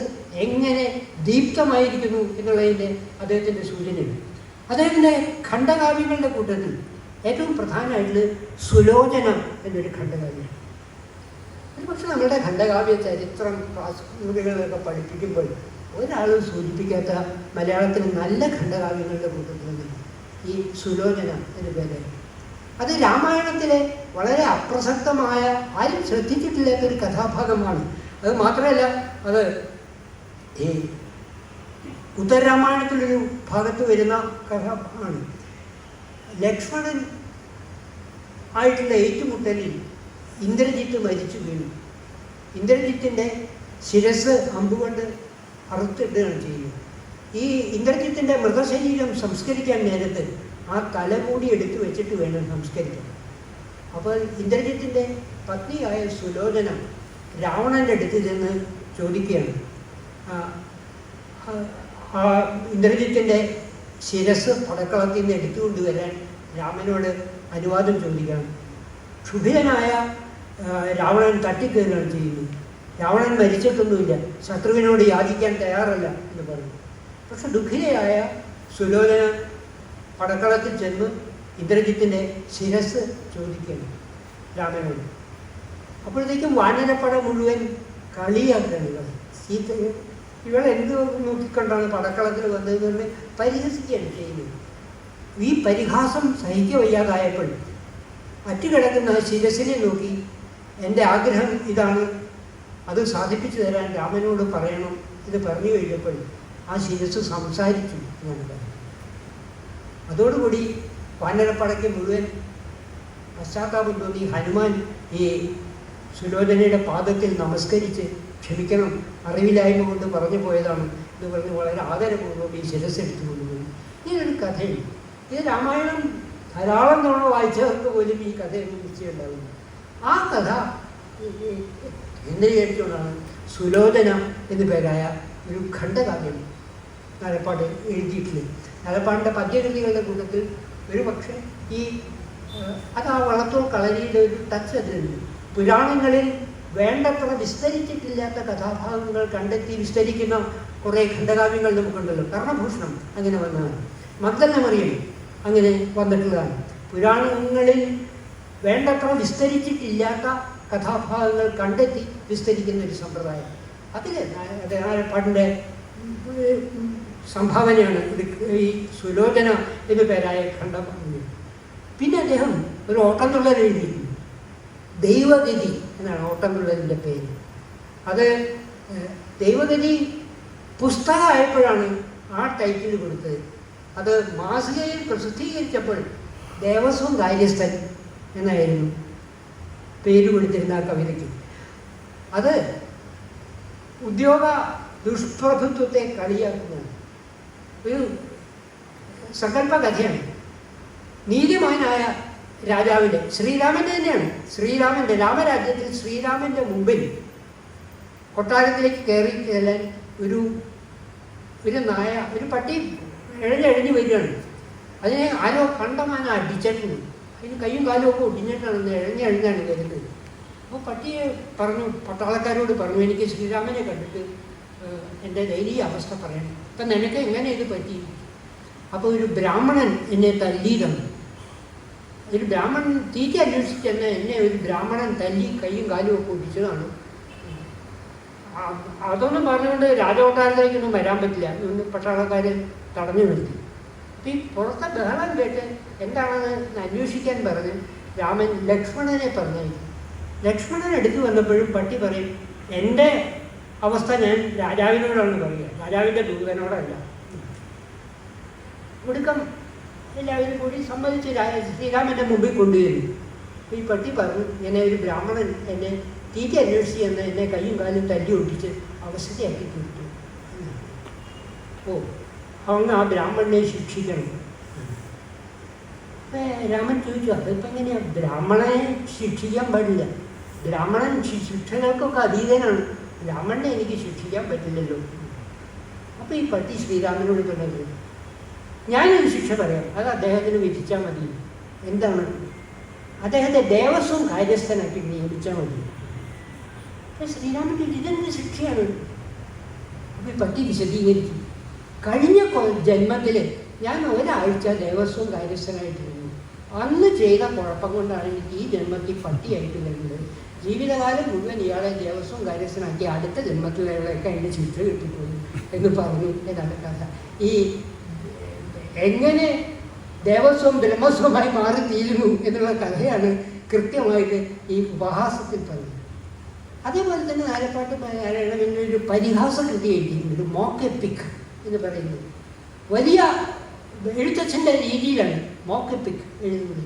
എങ്ങനെ ദീപ്തമായിരിക്കുന്നു എന്നുള്ളതിൻ്റെ അദ്ദേഹത്തിൻ്റെ സൂചനയുണ്ട്. അദ്ദേഹത്തിൻ്റെ ഖണ്ഡകാവ്യങ്ങളുടെ കൂട്ടത്തിൽ ഏറ്റവും പ്രധാനമായിട്ടുള്ള സുലോചനം എന്നൊരു ഖണ്ഡകാവ്യമാണ്. പക്ഷെ നമ്മുടെ ഖണ്ഡകാവ്യ ചരിത്രം ക്ലാസ്സുകളിലൊക്കെ പഠിപ്പിക്കുമ്പോൾ ഒരാളും സൂചിപ്പിക്കാത്ത മലയാളത്തിൽ നല്ല ഖണ്ഡകാവ്യങ്ങളുടെ കൂട്ടത്തിൽ ഈ സുലോചന എന്ന പേര്. അത് രാമായണത്തിലെ വളരെ അപ്രസക്തമായ, ആരും ശ്രദ്ധിച്ചിട്ടില്ലാത്തൊരു കഥാഭാഗമാണ്. അത് മാത്രമല്ല, അത് ഈ ഉത്തരരാമായണത്തിലൊരു ഭാഗത്ത് വരുന്ന കഥാഭാഗമാണ്. ലക്ഷ്മണൻ ആയിട്ടുള്ള ഏറ്റുമുട്ടലിൽ ഇന്ദ്രജിത്ത് മരിച്ചു വീണു. ഇന്ദ്രജിത്തിൻ്റെ ശിരസ് അമ്പുകൊണ്ട് അറുത്തിടുകയാണ് ചെയ്യുന്നത്. ഈ ഇന്ദ്രജിത്തിൻ്റെ മൃതശരീരം സംസ്കരിക്കാൻ നേരത്ത് ആ തലമൂടി എടുത്തു വെച്ചിട്ട് വേണം സംസ്കരിക്കാൻ. അപ്പോൾ ഇന്ദ്രജിത്തിൻ്റെ പത്നിയായ സുലോചന രാവണൻ്റെ അടുത്ത് ചെന്ന് ചോദിക്കുകയാണ്, ഇന്ദ്രജിത്തിൻ്റെ ശിരസ് പടക്കളത്തിൽ നിന്ന് എടുത്തുകൊണ്ടുവരാൻ രാമനോട് അനുവാദം ചോദിക്കണം. ക്ഷുഭിതനായ രാവണൻ തട്ടിക്കയറുകയാണ് ചെയ്യുന്നത്. രാവണൻ മരിച്ചിട്ടൊന്നുമില്ല, ശത്രുവിനോട് യാചിക്കാൻ തയ്യാറല്ല എന്ന് പറഞ്ഞു. പക്ഷെ ദുഃഖിതയായ സുലോചന പടക്കളത്തിൽ ചെന്ന് ഇന്ദ്രജിത്തിൻ്റെ ശിരസ് ചോദിക്കുകയാണ് രാമനോട്. അപ്പോഴത്തേക്കും വാനരപ്പട മുഴുവൻ കളിയാക്കുകയാണ്. ഇവളെന്ത് നോക്കിക്കൊണ്ടാണ് പടക്കളത്തിൽ വന്നതെന്ന് പരിഹസിക്കുകയാണ് ചെയ്യുന്നത്. ഈ പരിഹാസം സഹിക്കവയ്യാതായപ്പോൾ അറ്റുകിടക്കുന്ന ശിരസിനെ നോക്കി എൻ്റെ ആഗ്രഹം ഇതാണ്, അത് സാധിപ്പിച്ചു തരാൻ രാമനോട് പറയണം. ഇത് പറഞ്ഞു കഴിഞ്ഞപ്പോൾ ആ ശിരസ് സംസാരിച്ചു എന്നാണ് പറയുന്നത്. അതോടുകൂടി വാനരപ്പടയ്ക്ക് മുഴുവൻ പശ്ചാത്താപം തോന്നി. ഹനുമാൻ ഈ സുലോചനയുടെ പാദത്തിൽ നമസ്കരിച്ച് ക്ഷമിക്കണം, അറിവില്ലായ്മ കൊണ്ട് പറഞ്ഞു പോയതാണ് എന്ന് പറഞ്ഞ് വളരെ ആദരപൂർവ്വം ഈ ശിരസ് എടുത്തു കൊണ്ടുപോയി. ഇങ്ങനൊരു കഥയുണ്ട്. ഇത് രാമായണം ധാരാളം തവണ വായിച്ചവർക്ക് പോലും ഈ കഥയൊന്നും നിശ്ചയമുണ്ടാകുന്നു. ആ കഥ കേന്ദ്രീകരിച്ചുകൊണ്ടാണ് സുലോചന എന്നു പേരായ ഒരു ഖണ്ഡകാവ്യം നാലപ്പാട് എഴുതിയിട്ടുള്ളത്. നാലപ്പാടിൻ്റെ പദ്യകൃതികളുടെ കൂട്ടത്തിൽ ഒരു പക്ഷേ ഈ അത് ആ വള്ളത്തോൾ കളരിയുടെ ഒരു ടച്ച് അതിലുണ്ട്. പുരാണങ്ങളിൽ വേണ്ടത്ര വിസ്തരിച്ചിട്ടില്ലാത്ത കഥാഭാഗങ്ങൾ കണ്ടെത്തി വിസ്തരിക്കുന്ന കുറേ ഖണ്ഡകാവ്യങ്ങൾ നമുക്കുണ്ടല്ലോ. കർണഭൂഷണം അങ്ങനെ വന്നതാണ്, മഗ്ദലന മറിയം അങ്ങനെ വന്നിട്ടുള്ളതാണ്. പുരാണങ്ങളിൽ വേണ്ടത്ര വിസ്തരിച്ചിട്ടില്ലാത്ത കഥാഭാഗങ്ങൾ കണ്ടെത്തി വിസ്തരിക്കുന്ന ഒരു സമ്പ്രദായം. അതിൽ നാലപ്പാടിൻ്റെ സംഭാവനയാണ് ഇത് ഈ സുലോചന എന്നു പേരായ ഖണ്ഡഭാഗം. പിന്നെ അദ്ദേഹം ഒരു ഓട്ടംതുള്ളൽ എഴുതിയിരുന്നു. ദൈവഗതി എന്നാണ് ഓട്ടംതുള്ളലിൻ്റെ പേര്. അത് ദൈവഗതി പുസ്തകമായപ്പോഴാണ് ആ ടൈറ്റിൽ കൊടുത്തത്. അത് മാസികയിൽ പ്രസിദ്ധീകരിച്ചപ്പോൾ ദേവസ്വം കാര്യസ്ഥൻ എന്നായിരുന്നു പേര് കൊടുത്തിരുന്ന ആ കവിതയ്ക്ക്. അത് ഉദ്യോഗ ദുഷ്പ്രഭുത്വത്തെ കളിയാക്കുന്നതാണ്. ഒരു സങ്കല്പ കഥയാണ്. നീതിമാനായ രാജാവിൻ്റെ, ശ്രീരാമൻ്റെ തന്നെയാണ്, ശ്രീരാമൻ്റെ രാമരാജ്യത്തിൽ ശ്രീരാമൻ്റെ മുമ്പിൽ കൊട്ടാരത്തിലേക്ക് കയറി ചെല്ലാൻ ഒരു നായ, ഒരു പട്ടി എഴഞ്ഞെഴഞ്ഞ് വരികയാണ്. അതിനെ ആരോ കണ്ടമാന അടിച്ചിട്ടുണ്ട്. അതിന് കയ്യും കാലും ഒക്കെ ഒടിഞ്ഞിട്ടാണ് എഴഞ്ഞെഴഞ്ഞാണ് വരുന്നത്. അപ്പോൾ പട്ടിയെ പറഞ്ഞു, പട്ടാളക്കാരോട് പറഞ്ഞു, എനിക്ക് ശ്രീരാമനെ കണ്ടിട്ട് എൻ്റെ ദയനീയ അവസ്ഥ പറയണം, അപ്പം നിനക്ക് എങ്ങനെ ഇത് പറ്റി? അപ്പോൾ ഒരു ബ്രാഹ്മണൻ എന്നെ തല്ലിയതാണ്. ഒരു ബ്രാഹ്മണൻ തീറ്റ അന്വേഷിച്ചെന്ന് എന്നെ ഒരു ബ്രാഹ്മണൻ തല്ലി കയ്യും കാലും ഒക്കെ ഒടിച്ചതാണ്. അതൊന്നും പറഞ്ഞുകൊണ്ട് രാജകൊട്ടാരത്തിലേക്കൊന്നും വരാൻ പറ്റില്ല എന്ന് പട്ടാളക്കാർ തടഞ്ഞു നിർത്തി. അപ്പം ഈ പുറത്തെ ബഹളം കേട്ട് എന്താണെന്ന് അന്വേഷിക്കാൻ പറഞ്ഞ് രാമൻ ലക്ഷ്മണനെ പറഞ്ഞയച്ചു. ലക്ഷ്മണൻ അടുത്ത് വന്നപ്പോഴും പട്ടി പറയും, എൻ്റെ അവസ്ഥ ഞാൻ രാജാവിനോടാണ് പറയുക, രാജാവിൻ്റെ ദൂതനോടല്ല. ഒടുക്കം എല്ലാവരും കൂടി സമ്മതിച്ച് ശ്രീരാമൻ്റെ മുമ്പിൽ കൊണ്ടുവരുന്നു. അപ്പോൾ ഈ പട്ടി പറഞ്ഞു, ഇങ്ങനെ ഒരു ബ്രാഹ്മണൻ എന്നെ തീറ്റ അന്വേഷിച്ച് എന്ന് എന്നെ കയ്യും കാലും തല്ലി ഒട്ടിച്ച് അവസ്ഥയാക്കി തീർത്തു. ഓ, അവങ്ങ് ആ ബ്രാഹ്മണനെ ശിക്ഷിക്കണം. രാമൻ ചോദിച്ചു, അതിപ്പോൾ എങ്ങനെയാണ്? ബ്രാഹ്മണനെ ശിക്ഷിക്കാൻ പാടില്ല, ബ്രാഹ്മണൻ ശിക്ഷകൾക്കൊക്കെ അതീതനാണ്, ബ്രാഹ്മണനെ എനിക്ക് ശിക്ഷിക്കാൻ പറ്റില്ലല്ലോ. അപ്പോൾ ഈ പട്ടി ശ്രീരാമനോട് പറഞ്ഞത്, ഞാനൊരു ശിക്ഷ പറയാം, അത് അദ്ദേഹത്തിന് വിധിച്ചാൽ മതി. എന്താണ്? അദ്ദേഹത്തെ ദേവസ്വം കാര്യസ്ഥനാക്കി നിയമിച്ചാൽ മതി. ശ്രീരാമൻ്റെ ഇതെന്ത് ശിക്ഷയാണ്? അപ്പോൾ ഈ പട്ടി വിശദീകരിച്ചു, കഴിഞ്ഞ ജന്മത്തിൽ ഞാൻ ഒരാഴ്ച ദേവസ്വം കാര്യസ്ഥനായിട്ടിരുന്നു. അന്ന് ചെയ്ത കുഴപ്പം കൊണ്ടാണ് എനിക്ക് ഈ ജന്മത്തിൽ പട്ടിയായിട്ട് വരുന്നത്. ജീവിതകാലം മുഴുവൻ ഇയാളെ ദേവസ്വം കാര്യസ്ഥനാക്കി അടുത്ത ജന്മത്തിലുള്ളതൊക്കെ അതിൻ്റെ ശിക്ഷ കിട്ടിപ്പോയി എന്ന് പറഞ്ഞു. എന്നാണ് കഥ. ഈ എങ്ങനെ ദേവസ്വം ബ്രഹ്മസ്വമായി മാറിത്തീരുന്നു എന്നുള്ള കഥയാണ് കൃത്യമായിട്ട് ഈ ഉപഹാസത്തിൽ പറയുന്നത്. അതേപോലെ തന്നെ നാലപ്പാട്ട് നാരായണൻ ഒരു പരിഹാസ കൃതി എഴുതിയിട്ടുണ്ട്, മോക്ക് എപ്പിക് എന്ന് പറയുന്നത്. വലിയ എഴുത്തച്ഛൻ്റെ രീതിയിലാണ് മോക്ക് എപ്പിക് എഴുതുന്നത്.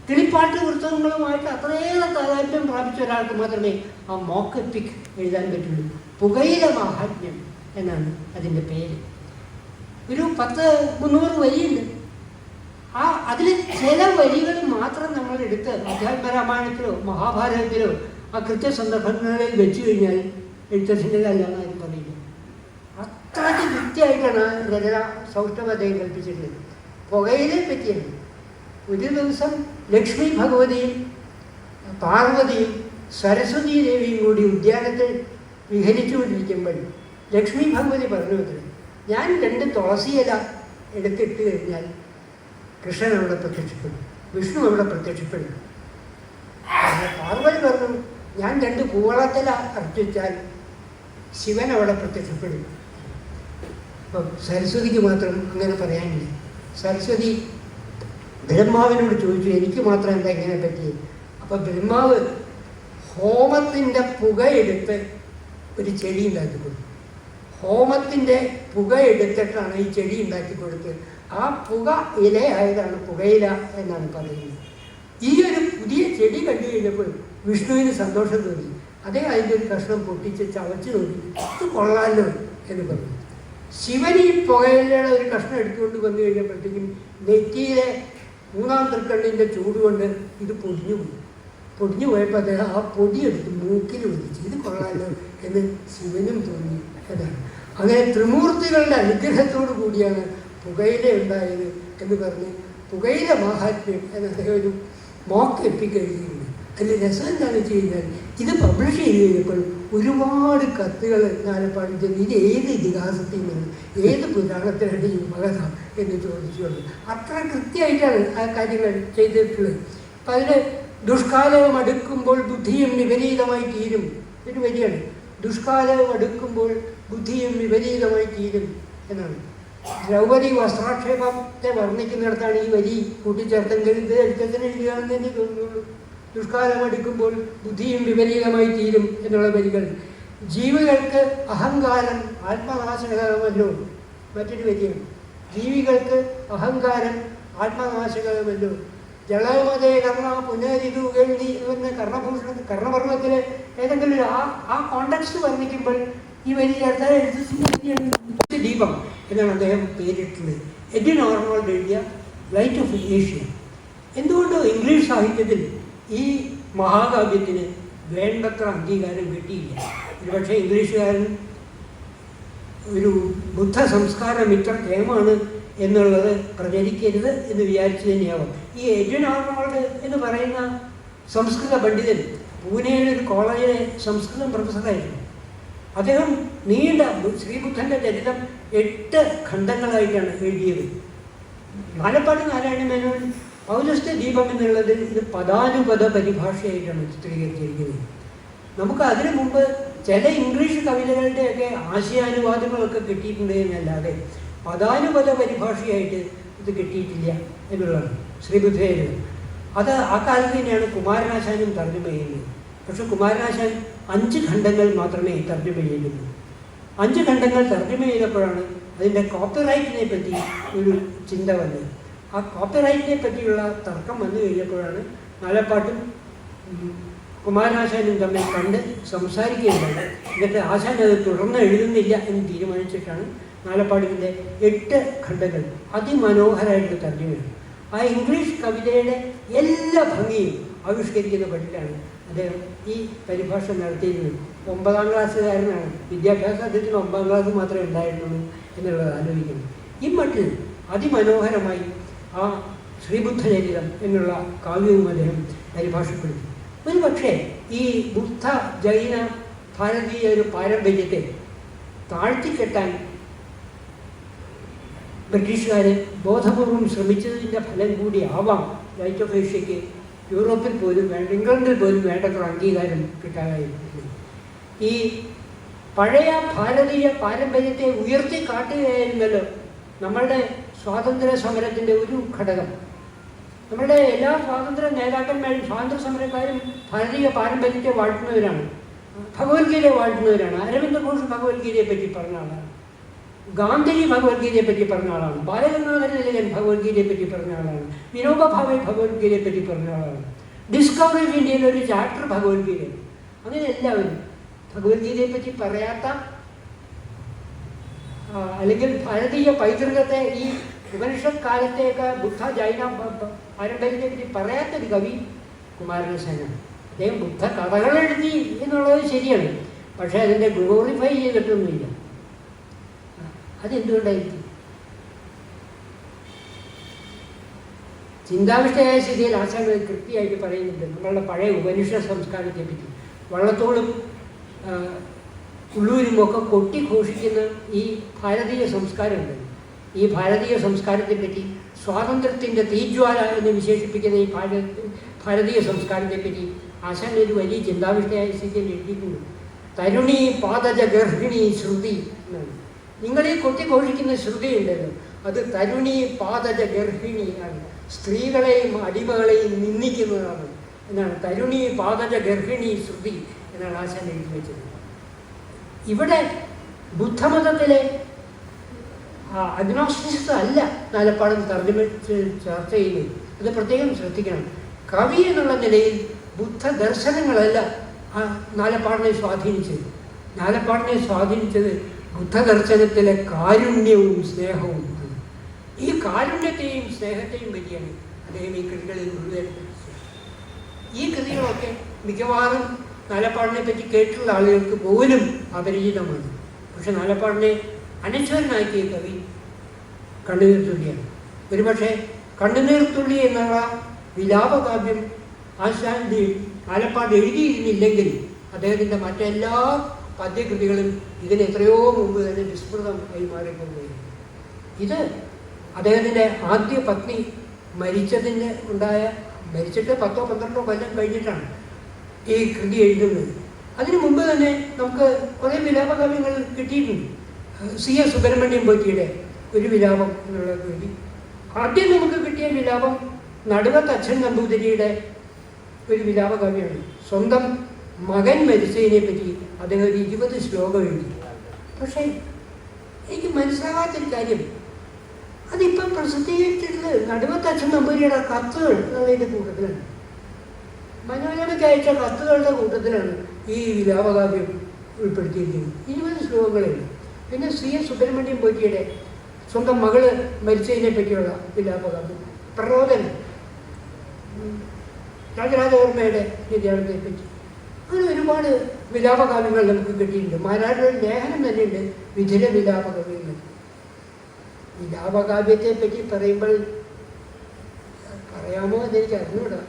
കിളിപ്പാട്ട് പുസ്തകങ്ങളുമായിട്ട് അത്രയേറെ താതാത്മ്യം പ്രാപിച്ച ഒരാൾക്ക് മാത്രമേ ആ മോക്ക് എപ്പിക് എഴുതാൻ പറ്റുള്ളൂ. പുകയില മാഹാത്മ്യം എന്നാണ് അതിൻ്റെ പേര്. ഒരു 10-300 വരിയുണ്ട്. അതിൽ ചില വരികൾ മാത്രം നമ്മൾ എടുത്ത് അധ്യാത്മരാമായണത്തിലോ മഹാഭാരതത്തിലോ ആ കൃത്യസന്ദർഭങ്ങളിൽ വെച്ചു കഴിഞ്ഞാൽ എഴുത്തച്ഛൻ്റെതല്ലാന്ന് ആരും പറയില്ല. അത്രയ്ക്ക് കൃത്യമായിട്ടാണ് രചന സൗഷ്ഠവതയും കൽപ്പിച്ചിട്ടുള്ളത്. പുകയിലെ പറ്റിയാണ്. ഒരു ദിവസം ലക്ഷ്മി ഭഗവതിയും പാർവതിയും സരസ്വതീ ദേവിയും കൂടി ഉദ്യാനത്തിൽ വിഹരിച്ചുകൊണ്ടിരിക്കുമ്പോൾ ലക്ഷ്മി ഭഗവതി പറഞ്ഞു അത്രേ, ഞാൻ 2 തുളസിയില എടുത്തിട്ട് കഴിഞ്ഞാൽ കൃഷ്ണൻ അവിടെ പ്രത്യക്ഷപ്പെടും, വിഷ്ണു അവിടെ പ്രത്യക്ഷപ്പെടും. പാർവതി പറഞ്ഞു, ഞാൻ 2 കൂവളത്തില അർപ്പിച്ചാൽ ശിവൻ അവിടെ പ്രത്യക്ഷപ്പെടും. അപ്പം സരസ്വതിക്ക് മാത്രം അങ്ങനെ പറയാനില്ല. സരസ്വതി ബ്രഹ്മാവിനോട് ചോദിച്ചു, എനിക്ക് മാത്രം എന്താ ഇങ്ങനെ പറ്റി? അപ്പം ബ്രഹ്മാവ് ഹോമത്തിൻ്റെ പുകയെടുത്ത് ഒരു ചെടി ഉണ്ടാക്കി കൊടുത്തു. ഹോമത്തിൻ്റെ പുക എടുത്തിട്ടാണ് ഈ ചെടി ഉണ്ടാക്കി കൊടുത്തത്. ആ പുക ഇലയായതാണ് പുകയില എന്നാണ് പറയുന്നത്. ഈ ഒരു പുതിയ ചെടി കണ്ടു കഴിഞ്ഞപ്പോൾ വിഷ്ണുവിന് സന്തോഷം തോന്നി. അതേ അതിൻ്റെ ഒരു കഷ്ണം പൊട്ടിച്ച് ചവച്ച് നോക്കി, ഇത് കൊള്ളാമല്ലോ എന്ന് പറഞ്ഞു. ശിവൻ ഈ പുകയിലയുടെ ഒരു കഷ്ണം എടുത്തുകൊണ്ട് വന്നു കഴിഞ്ഞപ്പോഴത്തേക്കും നെറ്റിയിലെ 3-ാം തൃക്കണ്ണിൻ്റെ ചൂടുകൊണ്ട് ഇത് പൊടിഞ്ഞു പോയി. പൊടിഞ്ഞു പോയപ്പോൾ അദ്ദേഹം ആ പൊടിയെടുത്ത് മൂക്കിൽ ഒഴിച്ച്, ഇത് കൊള്ളാമല്ലോ എന്ന് ശിവനും തോന്നി എന്നാണ്. അങ്ങനെ ത്രിമൂർത്തികളുടെ അനുഗ്രഹത്തോടു കൂടിയാണ് പുകയില ഉണ്ടായത് എന്ന് പറഞ്ഞ് പുകയില മാഹാത്മ്യം എന്ന അദ്ദേഹം ഒരു മോക്ക് എപ്പിക്കഴിയുന്നുണ്ട്. അതിൽ രസം എന്താണെന്ന് വെച്ച് കഴിഞ്ഞാൽ ഇത് പബ്ലിഷ് ചെയ്ത് കഴിഞ്ഞപ്പോൾ ഒരുപാട് കത്തുകൾ നാലപ്പാട് ചെന്ന് ഇത് ഏത് ഇതിഹാസത്തിൽ നിന്ന് ഏത് പുരാണത്തിലാണ് ഈ ഉപകഥ എന്ന് ചോദിച്ചുകൊണ്ട് അത്ര കൃത്യമായിട്ടാണ് ആ കാര്യങ്ങൾ ചെയ്തിട്ടുള്ളത്. അപ്പം അതിൽ ദുഷ്കാലവും അടുക്കുമ്പോൾ ബുദ്ധിയും വിപരീതമായി തീരും ഒരു വരിയാണ്. ദുഷ്കാലവും അടുക്കുമ്പോൾ ബുദ്ധിയും വിപരീതമായി തീരും എന്നാണ്. ദ്രൗപദി വസ്ത്രാക്ഷേപത്തെ വർണ്ണിക്കുന്നിടത്താണ് ഈ വരി കൂട്ടിച്ചേർത്തെങ്കിൽ ഇത് എഴുത്തച്ഛന് എഴുതുകയാണെന്ന് തന്നെ തോന്നുള്ളൂ. ദുഷ്കാലം അടുക്കുമ്പോൾ ബുദ്ധിയും വിപരീതമായി തീരും എന്നുള്ള വരികൾ. ജീവികൾക്ക് അഹങ്കാരം ആത്മനാശകരമല്ലോ മറ്റൊരു വരിയാണ്. ജീവികൾക്ക് അഹങ്കാരം ആത്മനാശകരമല്ലോ. ജളമതേ കർണ പുനരിതു കേൾവി എന്ന കർണപർവത്തിൽ ഏതെങ്കിലും ആ കോണ്ടക്സ്റ്റ് വർണ്ണിക്കുമ്പോൾ ഈ വരി ചേർത്താൽ എഴുത്ത് ദീപം എന്നാണ് അദ്ദേഹം പേരിട്ടുള്ളത്. എഡ്വിൻ ഓർണോൾഡ് എഴുതിയ ലൈറ്റ് ഓഫ് ഏഷ്യ. എന്തുകൊണ്ടോ ഇംഗ്ലീഷ് സാഹിത്യത്തിൽ ഈ മഹാകാവ്യത്തിന് വേണ്ടത്ര അംഗീകാരം കിട്ടിയില്ല. ഒരുപക്ഷെ ഇംഗ്ലീഷുകാരൻ ഒരു ബുദ്ധ സംസ്കാരം ഇത്ര കേമാണ് എന്നുള്ളത് പ്രചരിക്കരുത് എന്ന് വിചാരിച്ചു തന്നെയാവും. ഈ എഡ്വിൻ ഓർണോൾഡ് എന്ന് പറയുന്ന സംസ്കൃത പണ്ഡിതൻ പൂനെയിലെ ഒരു കോളേജിലെ സംസ്കൃതം പ്രൊഫസറായിരുന്നു. അദ്ദേഹം നീണ്ട ശ്രീബുദ്ധൻ്റെ ചരിതം 8 ഖണ്ഡങ്ങളായിട്ടാണ് എഴുതിയത്. നാലപ്പാട് നാരായണ മേനോൻ പൗലസ്ത്യ ദീപം എന്നുള്ളതിൽ ഇത് പദാനുപദ പരിഭാഷയായിട്ടാണ് ചിത്രീകരിച്ചിരിക്കുന്നത്. നമുക്ക് അതിനു മുമ്പ് ചില ഇംഗ്ലീഷ് കവിതകളുടെയൊക്കെ ആശയാനുവാദങ്ങളൊക്കെ കിട്ടിയിട്ടുണ്ട് എന്നല്ലാതെ പദാനുപദ പരിഭാഷയായിട്ട് ഇത് കിട്ടിയിട്ടില്ല എന്നുള്ളതാണ് ശ്രീബുദ്ധയിൽ. അത് ആ കാലത്ത് തന്നെയാണ് കുമാരനാശാനും തർജ്ജമ ചെയ്യുന്നത്. പക്ഷെ കുമാരനാശാൻ 5 ഖണ്ഡങ്ങൾ മാത്രമേ തർജ്ജമ ചെയ്യുന്നുള്ളൂ. 5 ഖണ്ഡങ്ങൾ തർജ്ജമ ചെയ്തപ്പോഴാണ് അതിൻ്റെ കോപ്പിറൈറ്റിനെ പറ്റി ഒരു ചിന്ത വന്നത്. ആ കോപ്പിറൈറ്റിനെ പറ്റിയുള്ള തർക്കം വന്നു കഴിഞ്ഞപ്പോഴാണ് നാലപ്പാട്ടും കുമാരനാശാനും തമ്മിൽ കണ്ട് സംസാരിക്കുകയുണ്ടായി. എന്നിട്ട് ആശാൻ അത് തുടർന്ന് എഴുതുന്നില്ല എന്ന് തീരുമാനിച്ചിട്ടാണ് നാലപ്പാടിൻ്റെ 8 ഖണ്ഡങ്ങൾ അതിമനോഹരമായിട്ടുള്ള തർജ്ജമയാണ്. ആ ഇംഗ്ലീഷ് കവിതയുടെ എല്ലാ ഭംഗിയും ആവിഷ്കരിക്കുന്ന പട്ടിലാണ് അദ്ദേഹം ഈ പരിഭാഷ നടത്തിയിരുന്നത്. 9ാം ക്ലാസ്സുകാരനാണ്. വിദ്യാഭ്യാസ അദ്ദേഹത്തിന് 9ാം ക്ലാസ് മാത്രമേ ഉണ്ടായിരുന്നുള്ളൂ എന്നുള്ളത് ആലോചിക്കുന്നു. ഈ മട്ടിൽ അതിമനോഹരമായി ആ ശ്രീബുദ്ധചരിതം എന്നുള്ള കാവ്യവും അദ്ദേഹം പരിഭാഷപ്പെടുത്തി. ഒരു പക്ഷേ ഈ ബുദ്ധ ജൈന ഭാരതീയ ഒരു പാരമ്പര്യത്തെ താഴ്ത്തിക്കെട്ടാൻ ബ്രിട്ടീഷുകാരെ ബോധപൂർവം ശ്രമിച്ചതിൻ്റെ ഫലം കൂടി ആവാം റൈറ്റ് ഓഫ് ഏഷ്യയ്ക്ക് യൂറോപ്പിൽ പോലും ഇംഗ്ലണ്ടിൽ പോലും വേണ്ടത്ര അംഗീകാരം കിട്ടാതായിരുന്നു. ഈ പഴയ ഭാരതീയ പാരമ്പര്യത്തെ ഉയർത്തി കാട്ടുകയായിരുന്നല്ലോ നമ്മളുടെ സ്വാതന്ത്ര്യ സമരത്തിൻ്റെ ഒരു ഘടകം. നമ്മളുടെ എല്ലാ സ്വാതന്ത്ര്യ നേതാക്കന്മാരും സ്വാതന്ത്ര്യ സമരക്കാരും ഭാരതീയ പാരമ്പര്യത്തെ വാഴ്ത്തുന്നവരാണ്, ഭഗവത്ഗീതയെ വാഴ്ത്തുന്നവരാണ്. അരവിന്ദ ഘോഷ് ഭഗവത്ഗീതയെ പറ്റി പറഞ്ഞ ആളാണ്, ഗാന്ധിജി ഭഗവത്ഗീതയെ പറ്റി പറഞ്ഞ ആളാണ്, ബാലഗംഗാധര തിലകൻ ഭഗവത്ഗീതയെ പറ്റി പറഞ്ഞ ആളാണ്, വിനോബ ഭാവെ ഭഗവത്ഗീതയെ പറ്റി പറഞ്ഞ ആളാണ്. ഡിസ്കവറി ഓഫ് ഇന്ത്യയിൽ ഒരു ചാപ്റ്റർ ഭഗവത്ഗീതയാണ്. അങ്ങനെ എല്ലാവരും ഭഗവത്ഗീതയെ പറ്റി പറയാത്ത അല്ലെങ്കിൽ ഭാരതീയ പൈതൃകത്തെ ഈ ഉപനിഷത്ത് കാലത്തേക്ക് ബുദ്ധ ജൈന പാരമ്പര്യത്തെ പറ്റി പറയാത്തൊരു കവി കുമാരനാശാനാണ്. അദ്ദേഹം ബുദ്ധ കഥകളെഴുതി എന്നുള്ളത് ശരിയാണ്, പക്ഷേ അതിൻ്റെ ഗ്ലോറിഫൈ ചെയ്തിട്ടൊന്നുമില്ല. അതെന്തുകൊണ്ടായിരിക്കും? ചിന്താവിഷ്ടയായ സ്ഥിതിയിൽ ആശാൻ കൃത്യമായിട്ട് പറയുന്നുണ്ട് നമ്മളുടെ പഴയ ഉപനിഷത്ത് സംസ്കാരത്തെ പറ്റി. വള്ളത്തോളും ഉള്ളൂരുമൊക്കെ കൊട്ടിഘോഷിക്കുന്ന ഈ ഭാരതീയ സംസ്കാരമുണ്ട്. ഈ ഭാരതീയ സംസ്കാരത്തെപ്പറ്റി, സ്വാതന്ത്ര്യത്തിൻ്റെ തീജ്വാല എന്ന് വിശേഷിപ്പിക്കുന്ന ഈ ഭാരതീയ സംസ്കാരത്തെപ്പറ്റി ആശാൻ ഒരു വലിയ ചിന്താവിഷ്ടയായ സ്ഥിതിയിൽ എഴുതിയിട്ടുണ്ട്. തരുണി പാദജ ഗർഭിണി ശ്രുതി എന്നാണ്. നിങ്ങളീ കൊട്ടിഘോഷിക്കുന്ന ശ്രുതി ഉണ്ടല്ലോ, അത് തരുണി പാദജ ഗർഭിണിയാണ്, സ്ത്രീകളെയും അടിമകളെയും നിന്ദിക്കുന്നതാണ് എന്നാണ്. തരുണി പാദജ ഗർഭിണി ശ്രുതി എന്നാണ് ആശാൻ എഴുതി വെച്ചത്. ഇവിടെ ബുദ്ധമതത്തിലെ അഗ്നോസ്റ്റിസം അല്ല നാലപ്പാടും തർജ്ജമിച്ച് ചർച്ച ചെയ്യുന്നത്. അത് പ്രത്യേകം ശ്രദ്ധിക്കണം. കവി എന്നുള്ള നിലയിൽ ബുദ്ധ ദർശനങ്ങളല്ല നാലപ്പാടിനെ സ്വാധീനിച്ചത്. നാലപ്പാടിനെ സ്വാധീനിച്ചത് ബുദ്ധദർശനത്തിലെ കാരുണ്യവും സ്നേഹവും. ഈ കാരുണ്യത്തെയും സ്നേഹത്തെയും പറ്റിയാണ് അദ്ദേഹം ഈ കൃതികളിൽ മുഴുവൻ. ഈ കൃതികളൊക്കെ മിക്കവാറും നാലപ്പാടിനെ പറ്റി കേട്ടുള്ള ആളുകൾക്ക് പോലും അപരിചിതമാണ്. പക്ഷെ നാലപ്പാടിനെ അനശ്വരനാക്കിയ കവി കണ്ണുനീർത്തുള്ളിയാണ്. ഒരുപക്ഷെ കണ്ണുനീർത്തുള്ളി എന്നുള്ള വിലാപകാവ്യം ആശാൻ നാലപ്പാട് എഴുതിയിരുന്നില്ലെങ്കിൽ അദ്ദേഹത്തിൻ്റെ മറ്റെല്ലാ പദ്യകൃതികളും ഇതിന് എത്രയോ മുമ്പ് തന്നെ വിസ്മൃതമായി മാറിക്കൊണ്ടു. ഇത് അദ്ദേഹത്തിൻ്റെ ആദ്യ പത്നി മരിച്ചിട്ട് 10-12 കൊല്ലം കഴിഞ്ഞിട്ടാണ് ഈ കൃതി എഴുതുന്നത്. അതിനു മുമ്പ് തന്നെ നമുക്ക് കുറേ വിലാപകാവ്യങ്ങൾ കിട്ടിയിട്ടുണ്ട്. C.S. സുബ്രഹ്മണ്യം പോറ്റിയുടെ ഒരു വിലാപം എന്നുള്ള കൃതി. ആദ്യം നമുക്ക് കിട്ടിയ വിലാപം നടുവത്ത് അച്ഛൻ നമ്പൂതിരിയുടെ ഒരു വിലാപകാവ്യമാണ്. സ്വന്തം മകൻ മരിച്ചതിനെ പറ്റി അദ്ദേഹം ഒരു 20 ശ്ലോകം എഴുതി. പക്ഷേ എനിക്ക് മനസ്സിലാകാത്തൊരു കാര്യം, അതിപ്പം പ്രസിദ്ധീകരിച്ചിട്ടുള്ളത് നടുവത്ത് അച്ഛൻ നമ്പൂതിരിയുടെ കത്തുകൾ എന്നുള്ളതിൻ്റെ കൂട്ടത്തിലാണ്. മനോരമയ്ക്ക് അയച്ച കത്തുകളുടെ കൂട്ടത്തിലാണ് ഈ വിലാപകാവ്യം ഉൾപ്പെടുത്തിയിരിക്കുന്നത്. 20 ശ്ലോകങ്ങളേ. പിന്നെ C.S. സുബ്രഹ്മണ്യം പോറ്റിയുടെ സ്വന്തം മകള് മരിച്ചതിനെ പറ്റിയുള്ള വിലാപകാവ്യം, പ്രരോദനം, രാജരാജവർമ്മയുടെ നിര്യാണത്തെ പറ്റി, അങ്ങനെ ഒരുപാട് വിലാപകാവ്യങ്ങൾ നമുക്ക് കിട്ടിയിട്ടുണ്ട്. മാരാരുടെ ലേഖനം തന്നെയുണ്ട് വിധിര വിലാപകാവ്യങ്ങൾ. വിലാപകാവ്യത്തെ പറ്റി പറയുമ്പോൾ പറയാമോ എന്നെനിക്ക് അറിഞ്ഞൂടാ.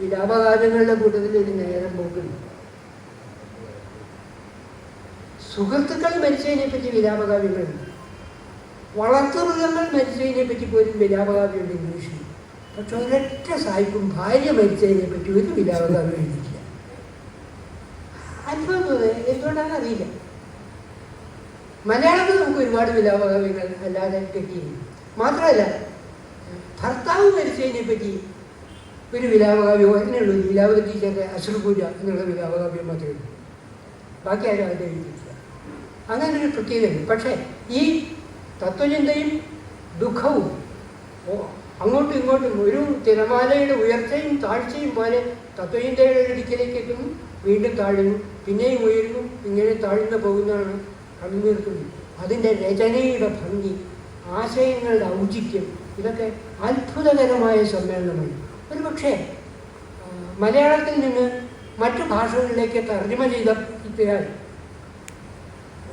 വിലാപകാവ്യങ്ങളുടെ കൂട്ടത്തിൽ ഒരു നേരം പോക്കുണ്ട്. സുഹൃത്തുക്കൾ മരിച്ചതിനെ പറ്റി വിലാപകാവ്യങ്ങളുണ്ട്. വളർത്തുമൃഗങ്ങൾ മരിച്ചതിനെ പറ്റി പോലും വിലാപകാവ്യമുണ്ട് ഇംഗ്ലീഷിൽ. പക്ഷെ ഒരൊറ്റ സായിപ്പും ഭാര്യ മരിച്ചതിനെ പറ്റി ഒരു വിലാപകാവ്യം എഴുതിയില്ല. അത്ഭുതം തോന്നുന്നത് എന്തുകൊണ്ടാണെന്ന് അറിയില്ല. മലയാളത്തിൽ നമുക്ക് ഒരുപാട് വിലാപകാവ്യങ്ങൾ അല്ലാതെ കിട്ടിയിരുന്നു. മാത്രമല്ല ഭർത്താവ് മരിച്ചതിനെ പറ്റി ഒരു വിലാപകാവ്യം അങ്ങനെയുള്ളൂ. ലീലാവതി ടീച്ചറുടെ അശ്രുപൂജ എന്നുള്ള വിലാപകാവ്യം മാത്രമേ ഉള്ളൂ. ബാക്കി ആരും അതിൻ്റെ എഴുതിയില്ല. അങ്ങനെ ഒരു പ്രത്യേകതയുണ്ട്. പക്ഷേ ഈ തത്വചിന്തയും ദുഃഖവും അങ്ങോട്ടും ഇങ്ങോട്ടും ഒരു തിരമാലയുടെ ഉയർച്ചയും താഴ്ചയും പോലെ തത്വചിന്തയുടെ ഒരിക്കലേക്ക് എത്തുന്നു, വീണ്ടും താഴുന്നു, പിന്നെയും ഉയരുന്നു, ഇങ്ങനെ താഴ്ന്നു പോകുന്നതാണ് കണ്ണുനീർത്തുള്ളി. അതിൻ്റെ രചനയുടെ ഭംഗി, ആശയങ്ങളുടെ ഔചിത്യം, ഇതൊക്കെ അത്ഭുതകരമായ സമ്മേളനമാണ്. ഒരു പക്ഷേ മലയാളത്തിൽ നിന്ന് മറ്റു ഭാഷകളിലേക്ക് തർജ്ജമ ചെയ്തയാൽ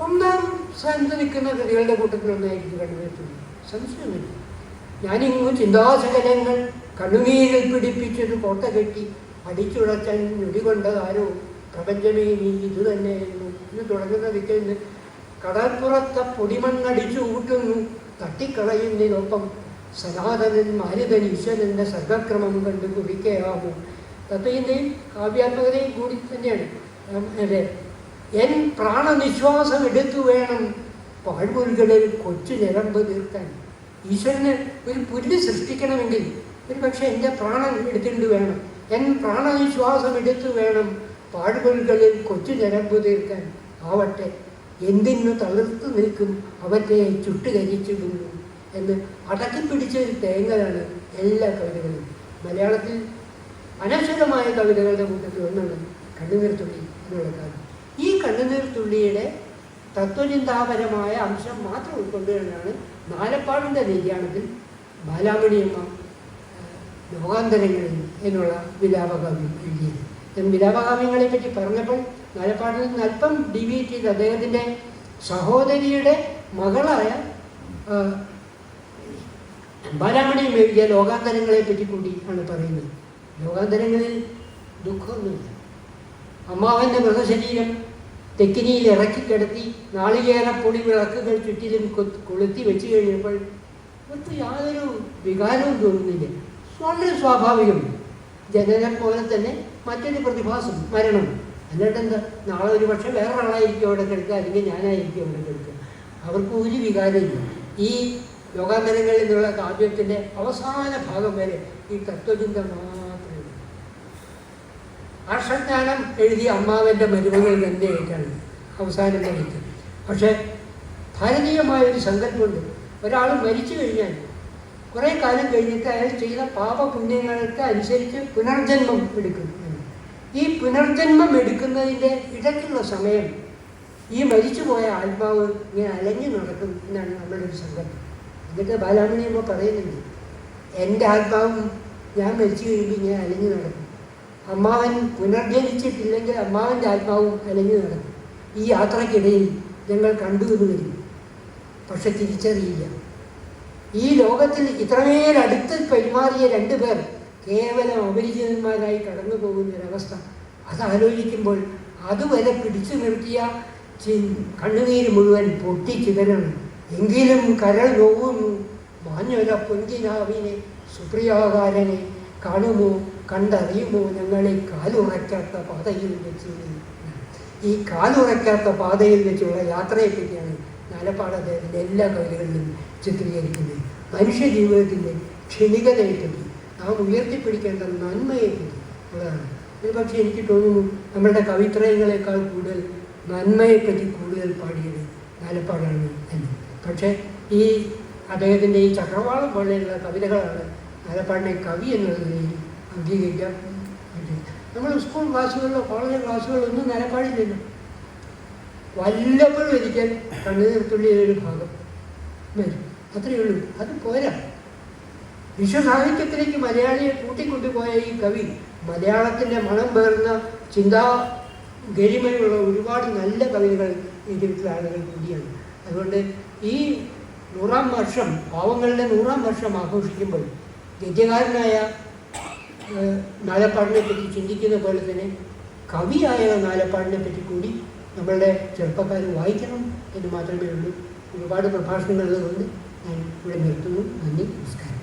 ഒന്നാം സ്ഥാനത്ത് നിൽക്കുന്ന കൃതികളുടെ കൂട്ടത്തിലൊന്നായിരിക്കും കണ്ണുനീർത്തുള്ളി, സംശയമൊന്നുമില്ല. ഞാനിങ്ങും ചിന്താശകലങ്ങൾ കണ്ണുനീരിൽ പിടിപ്പിച്ചത് കോട്ട കെട്ടി അടിച്ചുടച്ചാൻ ഞൊടികൊണ്ടതാരോ പ്രപഞ്ചമേ നീ ഇത് തന്നെയായിരുന്നു എന്ന് തുടങ്ങുന്ന ദിക്കിൽ കടൽപ്പുറത്തെ പൊടിമണ്ണടിച്ചു കൂട്ടുന്നു തട്ടിക്കളയുന്നതിനൊപ്പം സനാതനൻ മാരുതൻ ഈശ്വരൻ്റെ സർഗക്രമം കണ്ട് കുറിക്കയാമോ. തത്വചിന്തയും കാവ്യാത്മകതയും കൂടി തന്നെയാണ്. അതെ, എൻ പ്രാണനിശ്വാസം എടുത്തു വേണം പാഴ്മുരുകളിൽ കൊച്ചു ഞരമ്പ് തീർക്കാൻ. ഈശ്വരന് ഒരു പുല്ല് സൃഷ്ടിക്കണമെങ്കിൽ ഒരു പക്ഷേ എൻ്റെ പ്രാണൻ എടുത്തിട്ട് വേണം. എൻ പ്രാണനിശ്വാസം എടുത്തു വേണം പാഴ്മുരുകളിൽ കൊച്ചു ഞരമ്പ് തീർക്കാൻ. ആവട്ടെ, എന്തിനു തളിർത്തു നിൽക്കും അവൻ്റെ ചുട്ടുകരിച്ചിടുന്നു എന്ന് അടക്കിപ്പിടിച്ചൊരു തേങ്ങലാണ് എല്ലാ കവിതകളും. മലയാളത്തിൽ അനശ്വരമായ കവിതകളുടെ കൂട്ടത്തിൽ ഒന്നാണ് കണ്ണുനീർത്തുള്ളി എന്നുള്ള കാര്യം. ഈ കണ്ണുനീർത്തുള്ളിയുടെ തത്വചിന്താപരമായ അംശം മാത്രം ഉൾക്കൊണ്ടുകൊണ്ടാണ് നാലപ്പാടിൻ്റെ നിര്യാണത്തിൽ ബാലാമണിയമ്മ ലോകാന്തരങ്ങളിൽ എന്നുള്ള വിലാപകാവ്യം എഴുതിയത്. വിലാപകാവ്യങ്ങളെ പറ്റി പറഞ്ഞപ്പോൾ നാലപ്പാടിൽ നിന്ന് അല്പം ഡീവിയേറ്റ് ചെയ്ത് അദ്ദേഹത്തിൻ്റെ സഹോദരിയുടെ മകളായ ബാലാമണിയും എഴുതിയ ലോകാന്തരങ്ങളെ പറ്റി കൂടി ആണ് പറയുന്നത്. ലോകാന്തരങ്ങളിൽ ദുഃഖമൊന്നുമില്ല. അമ്മാവൻ്റെ മൃതശരീരം തെക്കിനിയിൽ ഇറക്കിക്കിടത്തി നാളികേരപ്പൊടി വിളക്കുകൾ ചുറ്റിലും കൊളുത്തി വെച്ച് കഴിഞ്ഞപ്പോൾ അവർക്ക് യാതൊരു വികാരവും തോന്നുന്നില്ല. വളരെ സ്വാഭാവികം. ജനനം പോലെ തന്നെ മറ്റൊരു പ്രതിഭാസം, മരണം. എന്നിട്ടെന്താ, നാളെ ഒരു പക്ഷേ വേറൊരാളായിരിക്കും അവിടെ കിടക്കുക, അല്ലെങ്കിൽ ഞാനായിരിക്കും അവിടെ കിടക്കുക. അവർക്ക് ഒരു വികാരമില്ല. ഈ ലോകാന്തരങ്ങളിൽ നിന്നുള്ള കാവ്യത്തിൻ്റെ അവസാന ഭാഗം വരെ ഈ തത്വചിന്ത മാത്രമേ ഉള്ളൂ. ആർഷജ്ഞാനം എഴുതിയ അമ്മാവൻ്റെ മരുമകൾ തന്നെയായിട്ടാണ് അവസാനം വഹിക്കുന്നത്. പക്ഷേ ഭാരതീയമായൊരു സങ്കല്പമുണ്ട്. ഒരാൾ മരിച്ചു കഴിഞ്ഞാൽ കുറേ കാലം കഴിഞ്ഞിട്ട് അയാൾ ചെയ്ത പാപപുണ്യങ്ങൾക്ക് അനുസരിച്ച് പുനർജന്മം എടുക്കും. ഈ പുനർജന്മം എടുക്കുന്നതിൻ്റെ ഇടയ്ക്കുള്ള സമയം ഈ മരിച്ചുപോയ ആത്മാവ് ഇങ്ങനെ അലഞ്ഞു നടക്കും എന്നാണ് നമ്മളുടെ ഒരു സങ്കല്പം. എന്നിട്ട് ബാലാമണിയമ്മ പറയുന്നുണ്ട്, എൻ്റെ ആത്മാവും ഞാൻ മരിച്ചു കഴിയുമ്പോൾ ഇങ്ങനെ അലഞ്ഞു നടക്കും. അമ്മാവൻ പുനർജനിച്ചിട്ടില്ലെങ്കിൽ അമ്മാവൻ്റെ ആത്മാവും അലഞ്ഞു നടക്കും. ഈ യാത്രക്കിടയിൽ ഞങ്ങൾ കണ്ടുവെന്ന് വരും, പക്ഷെ തിരിച്ചറിയില്ല. ഈ ലോകത്തിൽ ഇത്രമേൽ അടുത്ത് പെരുമാറിയ രണ്ടു പേർ കേവലം അപരിചിതന്മാരായി കടന്നു പോകുന്നൊരവസ്ഥ അതാലോചിക്കുമ്പോൾ അതുവരെ പിടിച്ചു നിർത്തിയ കണ്ണുനീര് മുഴുവൻ പൊട്ടിച്ചിതരണം. എങ്കിലും കരൾ നോവുന്നു മാഞ്ഞൊര പൊൻകിനാവിനെ സുപ്രിയാകാരനെ കാണുമോ കണ്ടറിയുമോ ഞങ്ങളെ കാലുറയ്ക്കാത്ത പാതയിൽ വെച്ച്. ഈ കാലുറയ്ക്കാത്ത പാതയിൽ വെച്ചുള്ള യാത്രയെപ്പറ്റിയാണ് നാലപ്പാട് അദ്ദേഹത്തിൻ്റെ എല്ലാ കവിതകളിലും ചിത്രീകരിക്കുന്നത്. മനുഷ്യ ജീവിതത്തിൻ്റെ ക്ഷണികതയെപ്പറ്റി, നാം ഉയർത്തിപ്പിടിക്കേണ്ട നന്മയെപ്പറ്റി ഉള്ളതാണ്. ഒരു പക്ഷേ എനിക്ക് തോന്നുന്നു നമ്മളുടെ കവിത്രയങ്ങളെക്കാൾ കൂടുതൽ നന്മയെപ്പറ്റി കൂടുതൽ പാടിയത് നാലപ്പാടാണ് എന്ന്. പക്ഷേ ഈ അദ്ദേഹത്തിൻ്റെ ഈ ചക്രവാളം പോലെയുള്ള കവിതകളാണ് നാലപ്പാടിനെ കവി എന്നുള്ള നിലയിൽ അംഗീകരിക്കാൻ പറ്റുന്നത്. നമ്മൾ സ്കൂൾ ക്ലാസ്സുകളിലോ കോളേജ് ക്ലാസ്സുകളിലോ ഒന്നും നാലപ്പാടില്ലല്ലോ. വല്ലപ്പോഴും ഒരിക്കൽ കണ്ണുനീർത്തുള്ളിയൊരു ഭാഗം വരും, അത്രയേ ഉള്ളൂ. അത് പോരാ. വിശ്വസാഹിത്യത്തിലേക്ക് മലയാളിയെ കൂട്ടിക്കൊണ്ടുപോയ ഈ കവി മലയാളത്തിൻ്റെ മണം പേർന്ന ചിന്താ ഗരിമയുള്ള ഒരുപാട് നല്ല കവിതകൾ എഴുതിയിട്ടുള്ള ആളുകൾ കൂടിയാണ്. അതുകൊണ്ട് ഈ 100-ാം വർഷം, പാവങ്ങളുടെ 100-ാം വർഷം ആഘോഷിക്കുമ്പോൾ ഗദ്യകാരനായ നാലപ്പാടിനെ പറ്റി ചിന്തിക്കുന്ന പോലെ തന്നെ കവിയായ നാലപ്പാടിനെ പറ്റി കൂടി നമ്മളുടെ ചെറുപ്പക്കാർ വായിക്കണം എന്ന് മാത്രമേ ഉള്ളൂ. ഒരുപാട് പ്രഭാഷണങ്ങളുള്ളതുകൊണ്ട് ഞാൻ ഇവിടെ നിർത്തുന്നു. നന്ദി, നമസ്കാരം.